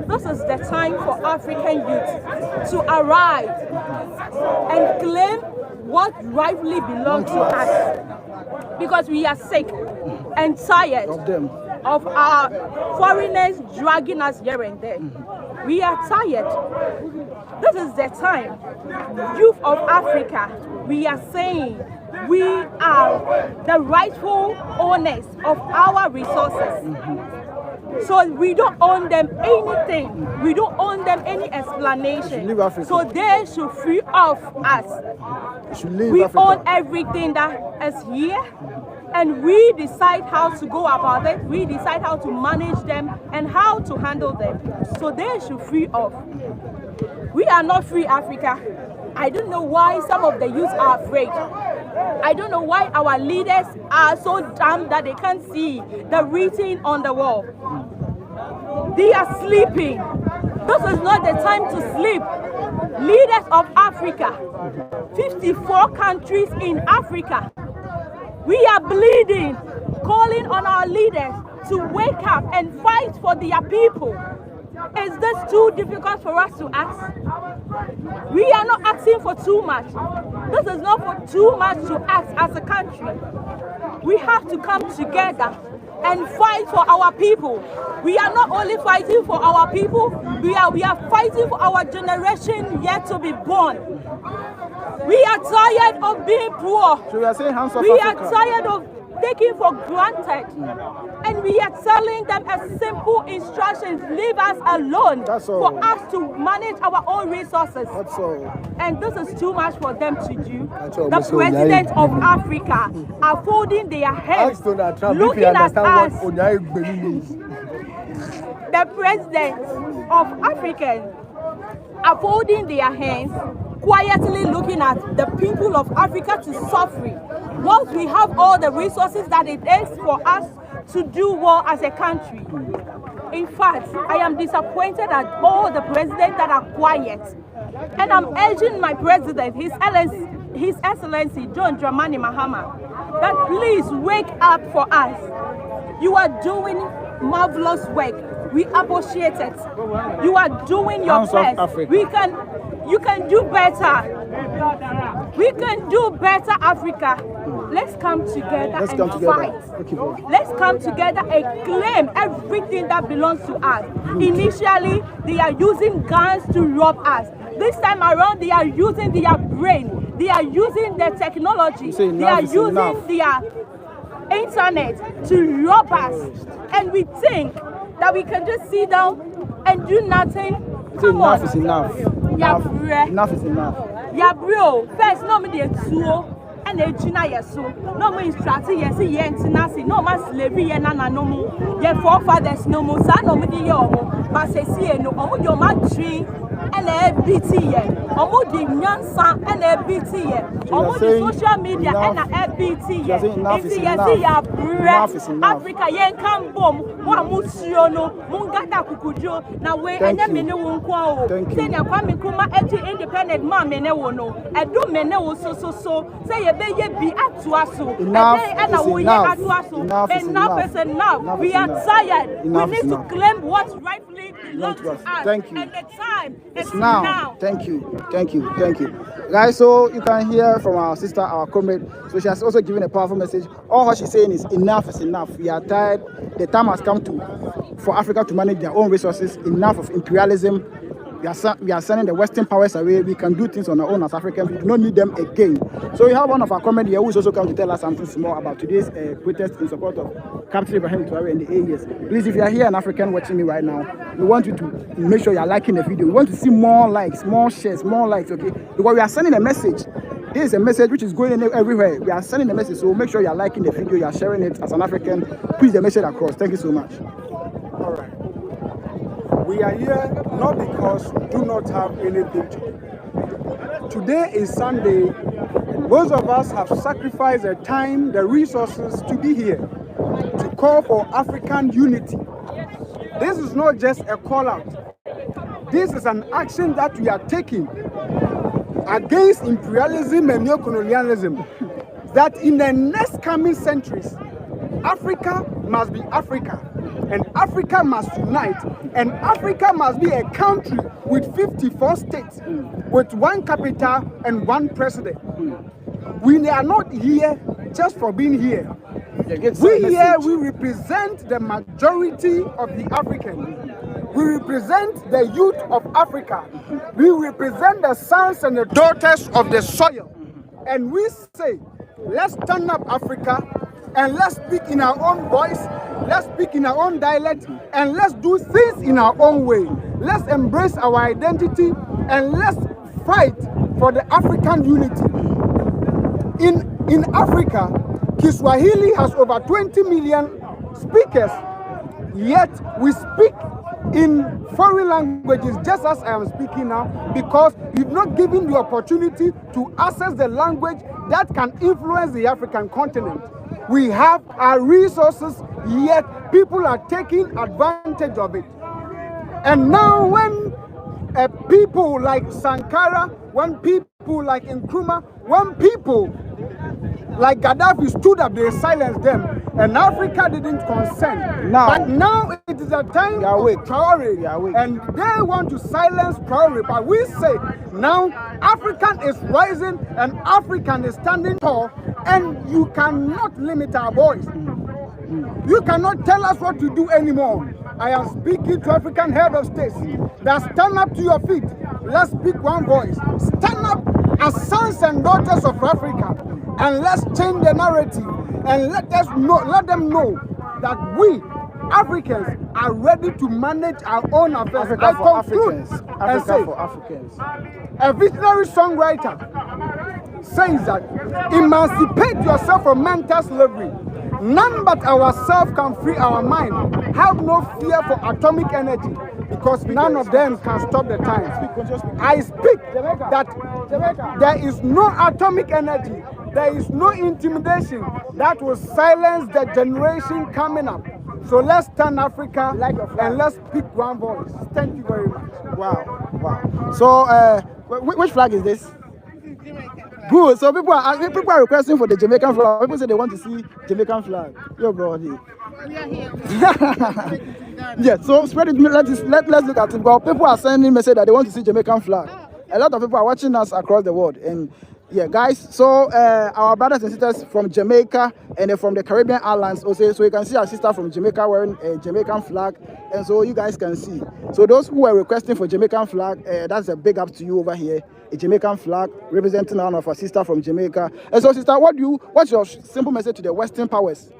This is the time for African youth to arise and claim what rightfully belongs to us. Because we are sick and tired of our foreigners dragging us here and there. We are tired. This is the time. Youth of Africa, we are saying we are the rightful owners of our resources. So we don't own them anything. We don't own them any explanation. So they should free off us. We own everything that is here, and we decide how to go about it. We decide how to manage them and how to handle them. So they should free off. We are not free, Africa. I don't know why some of the youth are afraid. I don't know why our leaders are so dumb that they can't see the writing on the wall. They are sleeping. This is not the time to sleep. Leaders of Africa, 54 countries in Africa, we are bleeding, calling on our leaders to wake up and fight for their people. Is this too difficult for us to ask? We are not asking for too much. This is not for too much to ask as a country. We have to come together and fight for our people. We are not only fighting for our people, we are fighting for our generation yet to be born. We are tired of being poor. So we are saying hands off We Africa. are tired of taking for granted. And we are telling them a simple instructions, leave us alone for us to manage our own resources. And this is too much for them to do. The president of Africa are folding their hands, looking at us. The president of Africa are folding their hands, quietly looking at the people of Africa to suffering. Once we have all the resources that it is for us to do well as a country. In fact, I am disappointed at all the presidents that are quiet. And I'm urging my president, His Excellency John Dramani Mahama, that please wake up for us. You are doing marvelous work. We appreciate it. You are doing your best. You can do better. We can do better, Africa. Let's come together and fight. Let's come together and claim everything that belongs to us. Initially, they are using guns to rob us. This time around, they are using their brain. They are using their technology. They are using their internet to rob us. And we think that we can just sit down and do nothing. Come on. Enough is enough. Enough is enough. Yeah, bro. First, no, me the and they china yeso no more instructing yes yentinasi no more slavery na no more your forefathers no more sa no more di ye omo but say no omo di oma tree and BT ye omo di nyansa and BT ye omo di social media and BT ye if yes ya bre Africa yen kan bom mo amusuo no mungata kukujo na we enya me ne wo nko o say na kwa me kuma eti independent man me ne wo no edu me ne wo so say enough is enough. We are tired. We need to claim what rightfully belongs to us. Thank you. And the time is now. Thank you. Guys, so you can hear from our sister, our comrade. So she has also given a powerful message. All what she's saying is enough is enough. We are tired. The time has come for Africa to manage their own resources. Enough of imperialism. We are sending the Western powers away. We can do things on our own as Africans. We do not need them again. So we have one of our comrades here who is also come to tell us something more about today's protest in support of Captain IBRAHIM Traoore and the AES. Please, if you are here an African watching me right now, we want you to make sure you are liking the video. We want to see more likes, more shares, more likes, okay? Because we are sending a message. This is a message which is going everywhere. We are sending a message, so make sure you are liking the video, you are sharing it as an African. Please, the message across. Thank you so much. All right. We are here not because we do not have anything to do. Today is Sunday, and most of us have sacrificed their time, their resources to be here, to call for African unity. This is not just a call out. This is an action that we are taking against imperialism and neocolonialism, that in the next coming centuries, Africa must be Africa, and Africa must unite, and Africa must be a country with 54 states, with one capital and one president. We are not here just for being here. We represent the majority of the Africans. We represent the youth of Africa. We represent the sons and the daughters of the soil. And we say, let's turn up Africa and let's speak in our own voice, let's speak in our own dialect, and let's do things in our own way. Let's embrace our identity and let's fight for the African unity. In Africa, Kiswahili has over 20 million speakers, yet we speak in foreign languages just as I am speaking now, because we've not given the opportunity to access the language that can influence the African continent. We have our resources, yet people are taking advantage of it. And now when people like Sankara, when people like Nkrumah, when people like Gaddafi stood up, they silenced them, and Africa didn't consent. But now it is a time of Traore, and they want to silence Traore. But we say now African is rising and African is standing tall, and you cannot limit our voice. You cannot tell us what to do anymore. I am speaking to African head of states that stand up to your feet. Let's speak one voice. Stand up as sons and daughters of Africa, and let's change the narrative, and let them know that we Africans are ready to manage our own affairs. Africa for Africans. Africa for Africans. A visionary songwriter says that emancipate yourself from mental slavery. None but ourselves can free our mind. Have no fear for atomic energy, because none of them can stop the time. I speak that there is no atomic energy, there is no intimidation that will silence the generation coming up. So let's turn Africa and let's speak one voice. Thank you very much. Wow, wow. So which flag is this? Good. So people are requesting for the Jamaican flag. People say they want to see Jamaican flag. Yo, bro. We are here. Yeah. So spread it. Let's look at it. Well, people are sending message that they want to see Jamaican flag. A lot of people are watching us across the world, and yeah, guys. So our brothers and sisters from Jamaica and from the Caribbean islands also. So you can see our sister from Jamaica wearing a Jamaican flag, and so you guys can see. So those who are requesting for Jamaican flag, that's a big up to you over here. A Jamaican flag representing one of our sister from Jamaica. And so, sister, what's your simple message to the Western powers?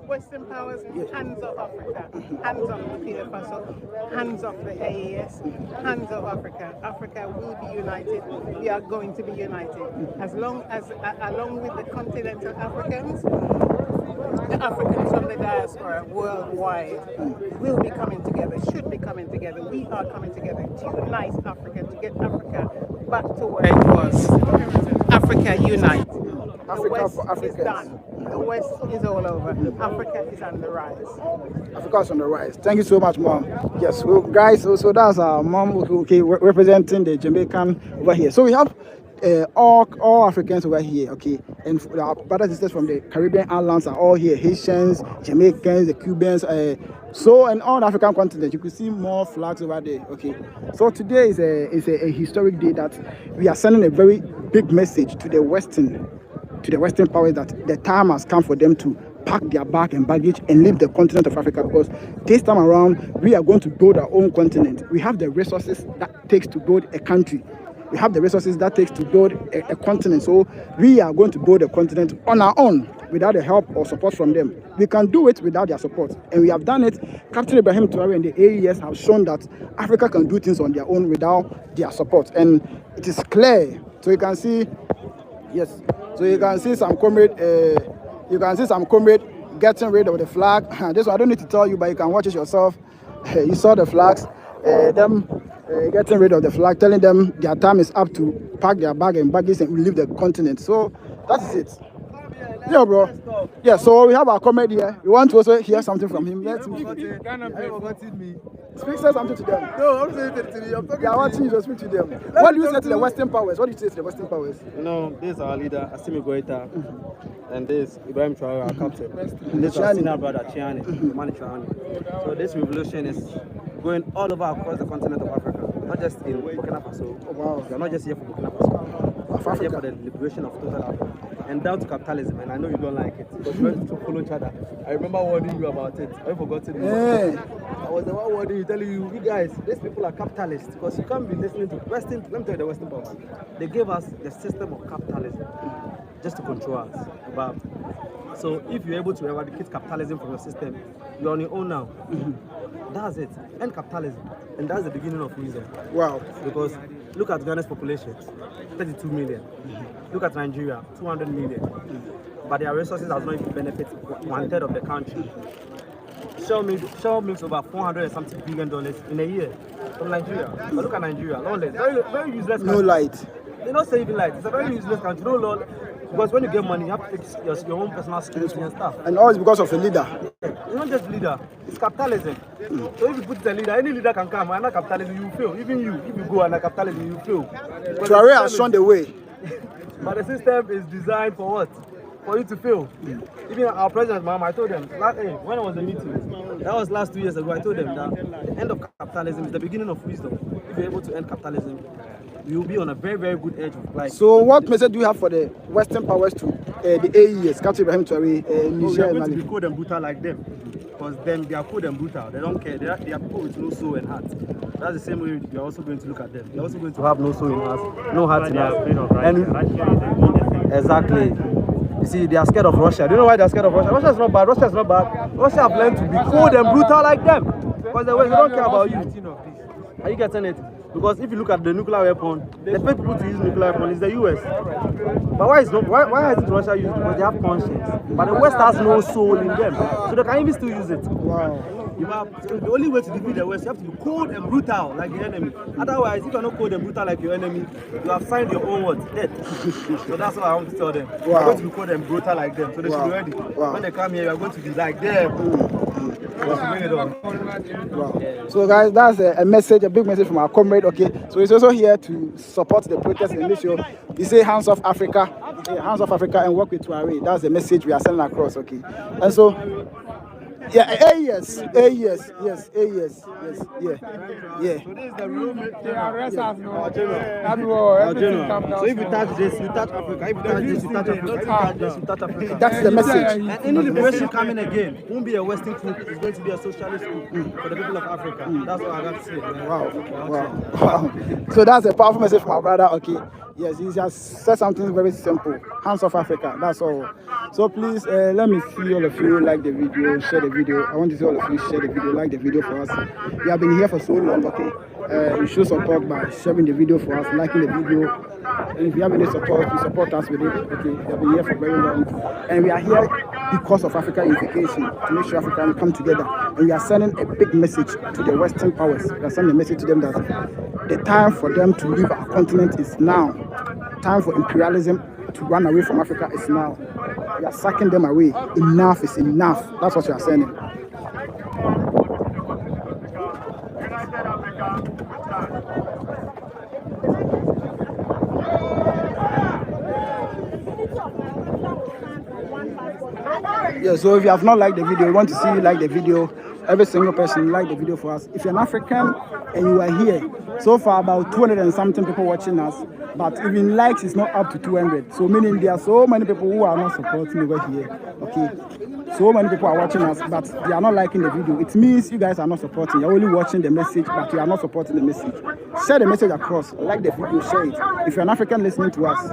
Western powers, hands off Africa, hands off the PFSO, hands off the AES, hands off Africa. Africa will be united. We are going to be united. As long as, along with the continental Africans, the Africans from the diaspora worldwide will be coming together, should be coming together. We are coming together to unite Africa, to get Africa back to where it was. Africa unite. The West is done. The West is all over. Africa is on the rise. Africa is on the rise. Thank you so much, Mom. Yes, well, guys, so that's our mom, okay, representing the Jamaican over here. So we have all Africans over here, okay, and our brothers and sisters from the Caribbean islands are all here. Haitians, Jamaicans, the Cubans, so and all the African continent. You can see more flags over there, okay. So today is a historic day that we are sending a very big message to the Western powers that the time has come for them to pack their bag and baggage and leave the continent of Africa, because this time around we are going to build our own continent. We have the resources that takes to build a country. We have the resources that takes to build a continent. So we are going to build a continent on our own without the help or support from them. We can do it without their support, and we have done it. Captain IBRAHIM Traore and the AES have shown that Africa can do things on their own without their support, and it is clear. So you can see, yes. So you can see some comrade. Getting rid of the flag. This one I don't need to tell you, but you can watch it yourself. You saw the flags. Getting rid of the flag, telling them their time is up to pack their bag and baggage and leave the continent. So that is it. Yeah, bro. Yeah, so we have our comment here. We want to also hear something from him. Let's me. Speak, say something to them. No, I'm saying it to you. I'm talking They are watching you, so speak to them. What do you say to the Western powers? What do you say to the Western powers? You know, this is our leader, Assimi Goita, and this is IBRAHIM Traoore, our captain. And this is our senior brother, Chiani, Mani Chiani. So this revolution is going all over across the continent of Africa, not just in Burkina Faso. Oh, wow. We are not just here for Burkina Faso. We are here for the liberation of total Africa. And down to capitalism, and I know you don't like it, because you went to follow each other. I remember warning you about it. I forgot it. Yeah. I was the one warning you, telling you, you guys, these people are capitalists, because you can't be listening to Western, let me tell you the Western powers. They gave us the system of capitalism just to control us. But, so if you're able to eradicate capitalism from your system, you're on your own now. That's it. End capitalism. And that's the beginning of reason. Wow. Because look at Ghana's population, 32 million. Look at Nigeria, 200 million. But their resources does not even benefit 1/3 of the country. Shell makes over $400 and something billion in a year from Nigeria. But look at Nigeria, lawless, very useless country. No light. They're not saving light. It's a very useless country. No law. Because when you get money, you have to take your own personal security and stuff. And all is because of a leader. It's not just leader, it's capitalism. So if you put a leader, any leader can come, under capitalism, you fail. Even you, if you go under capitalism, you fail. Traore has shown the way. But the system is designed for what? For you to fail. Even our president, Mama, I told them, when I was in the meeting, that was last 2 years ago, I told them that the end of capitalism is the beginning of wisdom. If you're able to end capitalism, you will be on a very, very good edge of life. So what message do you have for the Western powers to the AES, Captain IBRAHIM Traore, Niger, We are going Mali? to be cold and brutal like them. Because them, they are cold and brutal. They don't care. They are people with no soul and heart. That's the same way we are also going to look at them. They are also going to have no soul in us, no heart in us. And exactly. You see, they are scared of Russia. Do you know why they are scared of Russia? Russia is not bad. Russia is not bad. Russia have learned to be cold and brutal like them. Because they don't care about you. Are you getting it? Because if you look at the nuclear weapon, the first people to use nuclear weapon is the US. But why hasn't Russia used it? Because they have conscience. But the West has no soul in them. So they can even still use it. Wow. The only way to defeat the West, you have to be cold and brutal like the enemy. Otherwise, if you're not cold and brutal like your enemy, you have signed your own words, death. So that's what I want to tell them. You're going to be cold and brutal like them. So they should be ready. When they come here, you're going to be like them. Bring it on. Wow. So guys, that's a message, a big message from our comrade. Okay, so he's also here to support the protest in this show. He say hands off Africa, and work with Traore. That's the message we are sending across. Okay, and so yeah, yes. So this is the real arrest us now. So if you touch this, you touch Africa. If you touch this, you touch Africa. If you touch this, you touch Africa. That's the message. And any liberation coming again won't be a Western coup. It's going to be a socialist coup for the people of Africa. That's what I got to say. Wow. So that's a powerful message from our brother. Okay. Yes, he has said something very simple. Hands off Africa. That's all. So please, let me see all of you like the video, share the video. I want to see all of you share the video, like the video for us. We have been here for so long, okay? You show support by sharing the video for us, liking the video. And if you have any support, you support us with it, okay? We have been here for very long. And we are here because of Africa unification, to make sure Africa can come together. And we are sending a big message to the Western powers. We are sending a message to them that the time for them to leave our continent is now. Time for imperialism to run away from Africa is now. We are sucking them away. Enough is enough. That's what we are saying. Yeah, so if you have not liked the video, we want to see you like the video. Every single person like the video for us. If you're an African and you are here, so far about 200 and something people watching us, but even likes is not up to 200. So meaning there are so many people who are not supporting over here. Okay, so many people are watching us, but they are not liking the video. It means you guys are not supporting. You're only watching the message, but you are not supporting the message. Share the message across. Like the video, share it. If you're an African listening to us,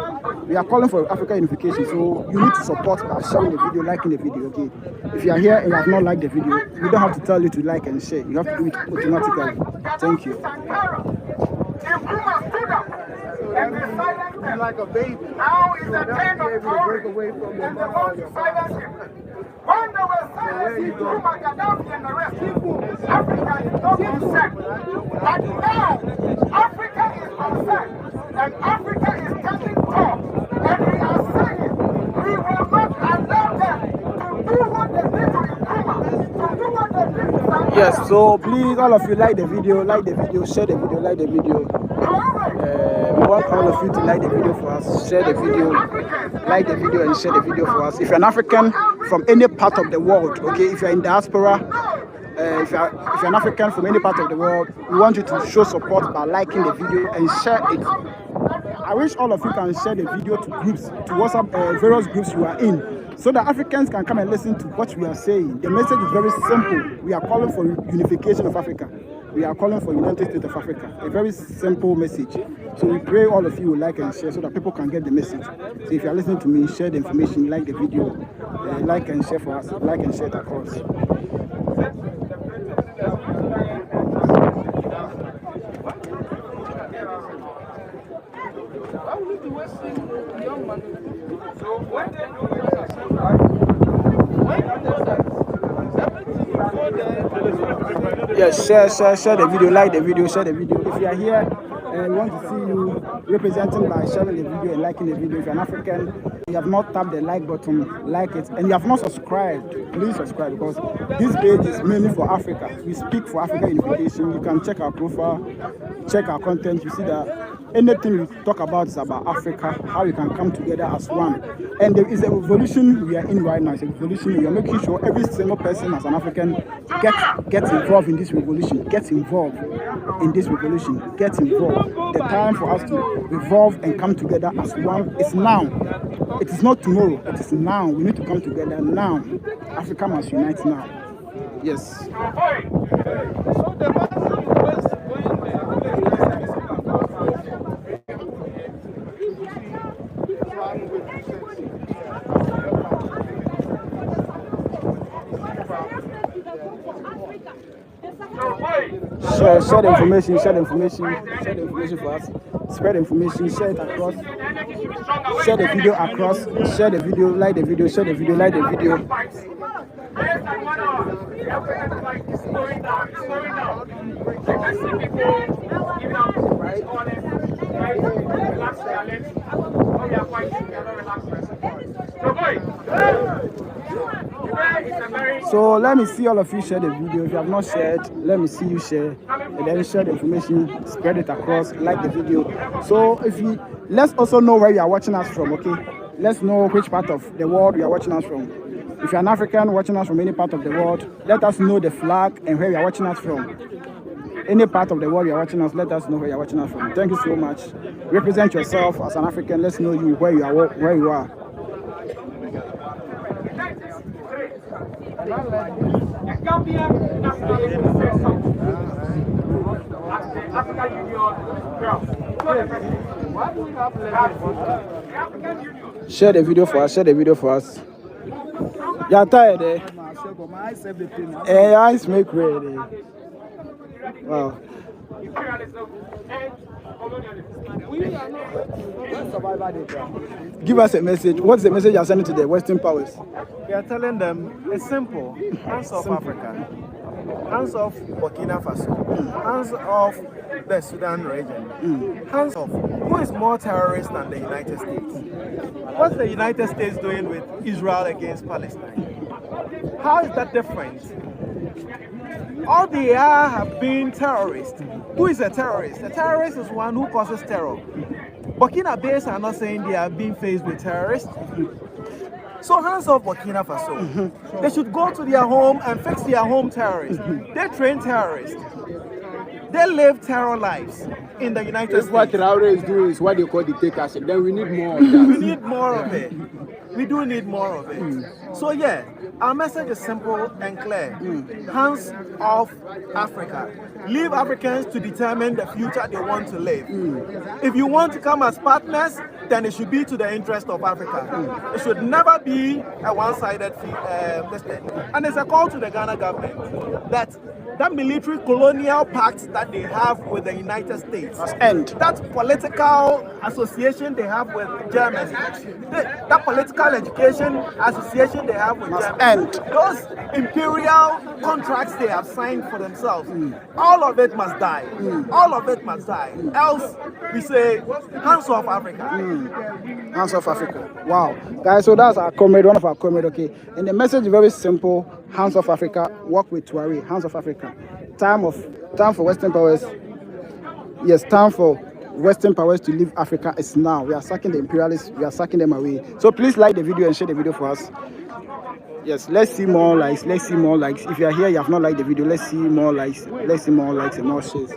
we are calling for Africa unification. So you need to support by sharing the video, liking the video. Okay. If you are here and you have not liked the video, we don't have to tell you to like and share. You have to do it automatically. Thank you. Like a baby. Now is the time of glory. And they want to silence him. When they were silencing Nkrumah, Gaddafi and the rest, Africa is not concerned. But now, Africa is concerned. And Africa is taking talk. And we are saying, we will not allow Yes, so please, all of you, like the video, share the video, like the video. We want all of you to like the video for us, share the video, like the video and share the video for us. If you're an African from any part of the world, okay, if you're in diaspora, if you're an African from any part of the world, we want you to show support by liking the video and share it. I wish all of you can share the video to groups, to WhatsApp, various groups you are in, so that Africans can come and listen to what we are saying. The message is very simple. We are calling for unification of Africa. We are calling for United States of Africa. A very simple message. So we pray all of you will like and share so that people can get the message. So if you are listening to me, share the information, like the video, like and share for us, like and share it across. Yes, share the video, like the video, share the video. If you are here and we want to see you representing by sharing the video and liking the video, if you're an African, you have not tapped the like button, like it, and you have not subscribed, please subscribe, because this page is mainly for Africa. We speak for Africa unification. You can check our profile, check our content. You see that anything we talk about is about Africa, how we can come together as one. And there is a revolution we are in right now. It's a revolution. We are making sure every single person as an African gets involved in this revolution, gets involved in this revolution, gets involved. The time for us to evolve and come together as one is now. It is not tomorrow, it is now. We need to come together now. Africa must unite now. Yes. Share the information, share the information for us. Spread the information, share it across. Share the video across. Share the video, like the video, share the video, like the video. So let me see all of you share the video. If you have not shared, let me see you share, and then share the information, spread it across, like the video. So let's also know where you are watching us from, okay? Let's know which part of the world you are watching us from. If you're an African watching us from any part of the world, let us know the flag and where you are watching us from. Any part of the world you are watching us, let us know where you are watching us from. Thank you so much. Represent yourself as an African. Let's know you where you are. Share the video for us. Share the video for us. You are tired, eh? Hey, eyes make red. Eh? Wow. Give us a message. What's the message you are sending to the Western powers? We are telling them it's simple. Hands off Africa. Hands off Burkina Faso. Hands off the Sudan region. Hands off. Who is more terrorist than the United States? What's the United States doing with Israel against Palestine? How is that different? All they are have been terrorists. Who is a terrorist? A terrorist is one who causes terror. Burkina Faso are not saying they are being faced with terrorists. So hands off Burkina Faso. They should go to their home and fix their home terrorists. They train terrorists. They live terror lives in the United States. What Traore is doing is what they call the takers. Then we need more of that. We need more of it. We do need more of it. So yeah, our message is simple and clear. Hands off Africa. Leave Africans to determine the future they want to live. If you want to come as partners, then it should be to the interest of Africa. It should never be a one-sided thing. And it's a call to the Ghana government that military colonial pact that they have with the United States and that political association they have with Germany, that political education association they have with Germany, those imperial contracts they have signed for themselves, all of it must die. All of it must die. Else we say hands off Africa. Hands off Africa. Wow. Guys, so that's our comrade, one of our comrade, okay? And the message is very simple. Hands off Africa. Work with Traore. Hands off Africa. Time for Western powers. Yes, time for Western powers to leave Africa is now. We are sacking the imperialists. We are sacking them away. So please like the video and share the video for us. Yes, let's see more likes. Let's see more likes. If you are here, you have not liked the video. Let's see more likes. Let's see more likes and more shares.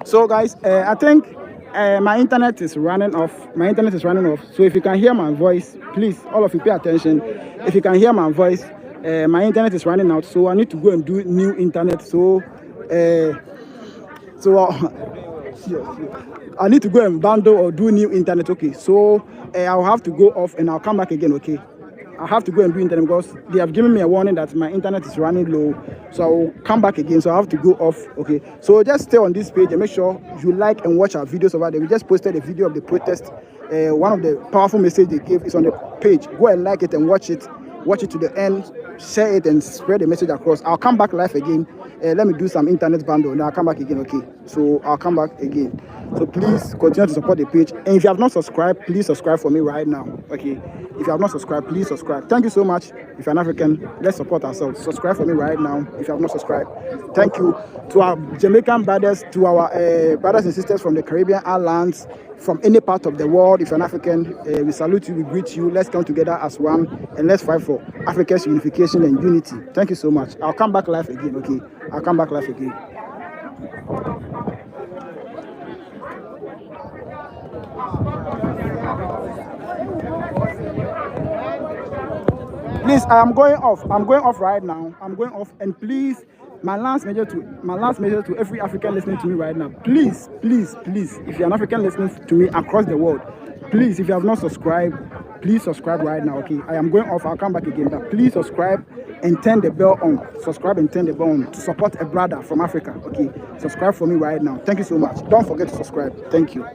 So guys, I think my internet is running off. My internet is running off. So if you can hear my voice, please, all of you pay attention. If you can hear my voice, my internet is running out. So I need to go and do new internet. So I need to go and bundle or do new internet. Okay, so I'll have to go off and I'll come back again. Okay, I have to go and do internet because they have given me a warning that my internet is running low. So I will come back again. So I have to go off. Okay, so just stay on this page and make sure you like and watch our videos over there. We just posted a video of the protest. One of the powerful messages they gave is on the page. Go and like it and watch it. Watch it to the end. Share it and spread the message across. I'll come back live again. Let me do some internet bundle and I'll come back again. Okay, so I'll come back again. So please continue to support the page, and if you have not subscribed, please subscribe for me right now. Okay, if you have not subscribed, please subscribe. Thank you so much. If you're an African, let's support ourselves. Subscribe for me right now if you have not subscribed. Thank you to our Jamaican brothers, to our brothers and sisters from the Caribbean islands, from any part of the world. If you're an African, we salute you, we greet you. Let's come together as one and let's fight for Africa's unification and unity. Thank you so much. I'll come back live again. Okay, I'll come back live again. Please, I'm going off. I'm going off right now. I'm going off, and please, my last message to every African listening to me right now. Please, please, please, if you're an African listening to me across the world, please, if you have not subscribed, please subscribe right now. Okay, I am going off. I'll come back again. But please subscribe and turn the bell on. Subscribe and turn the bell on to support a brother from Africa. Okay, subscribe for me right now. Thank you so much. Don't forget to subscribe. Thank you.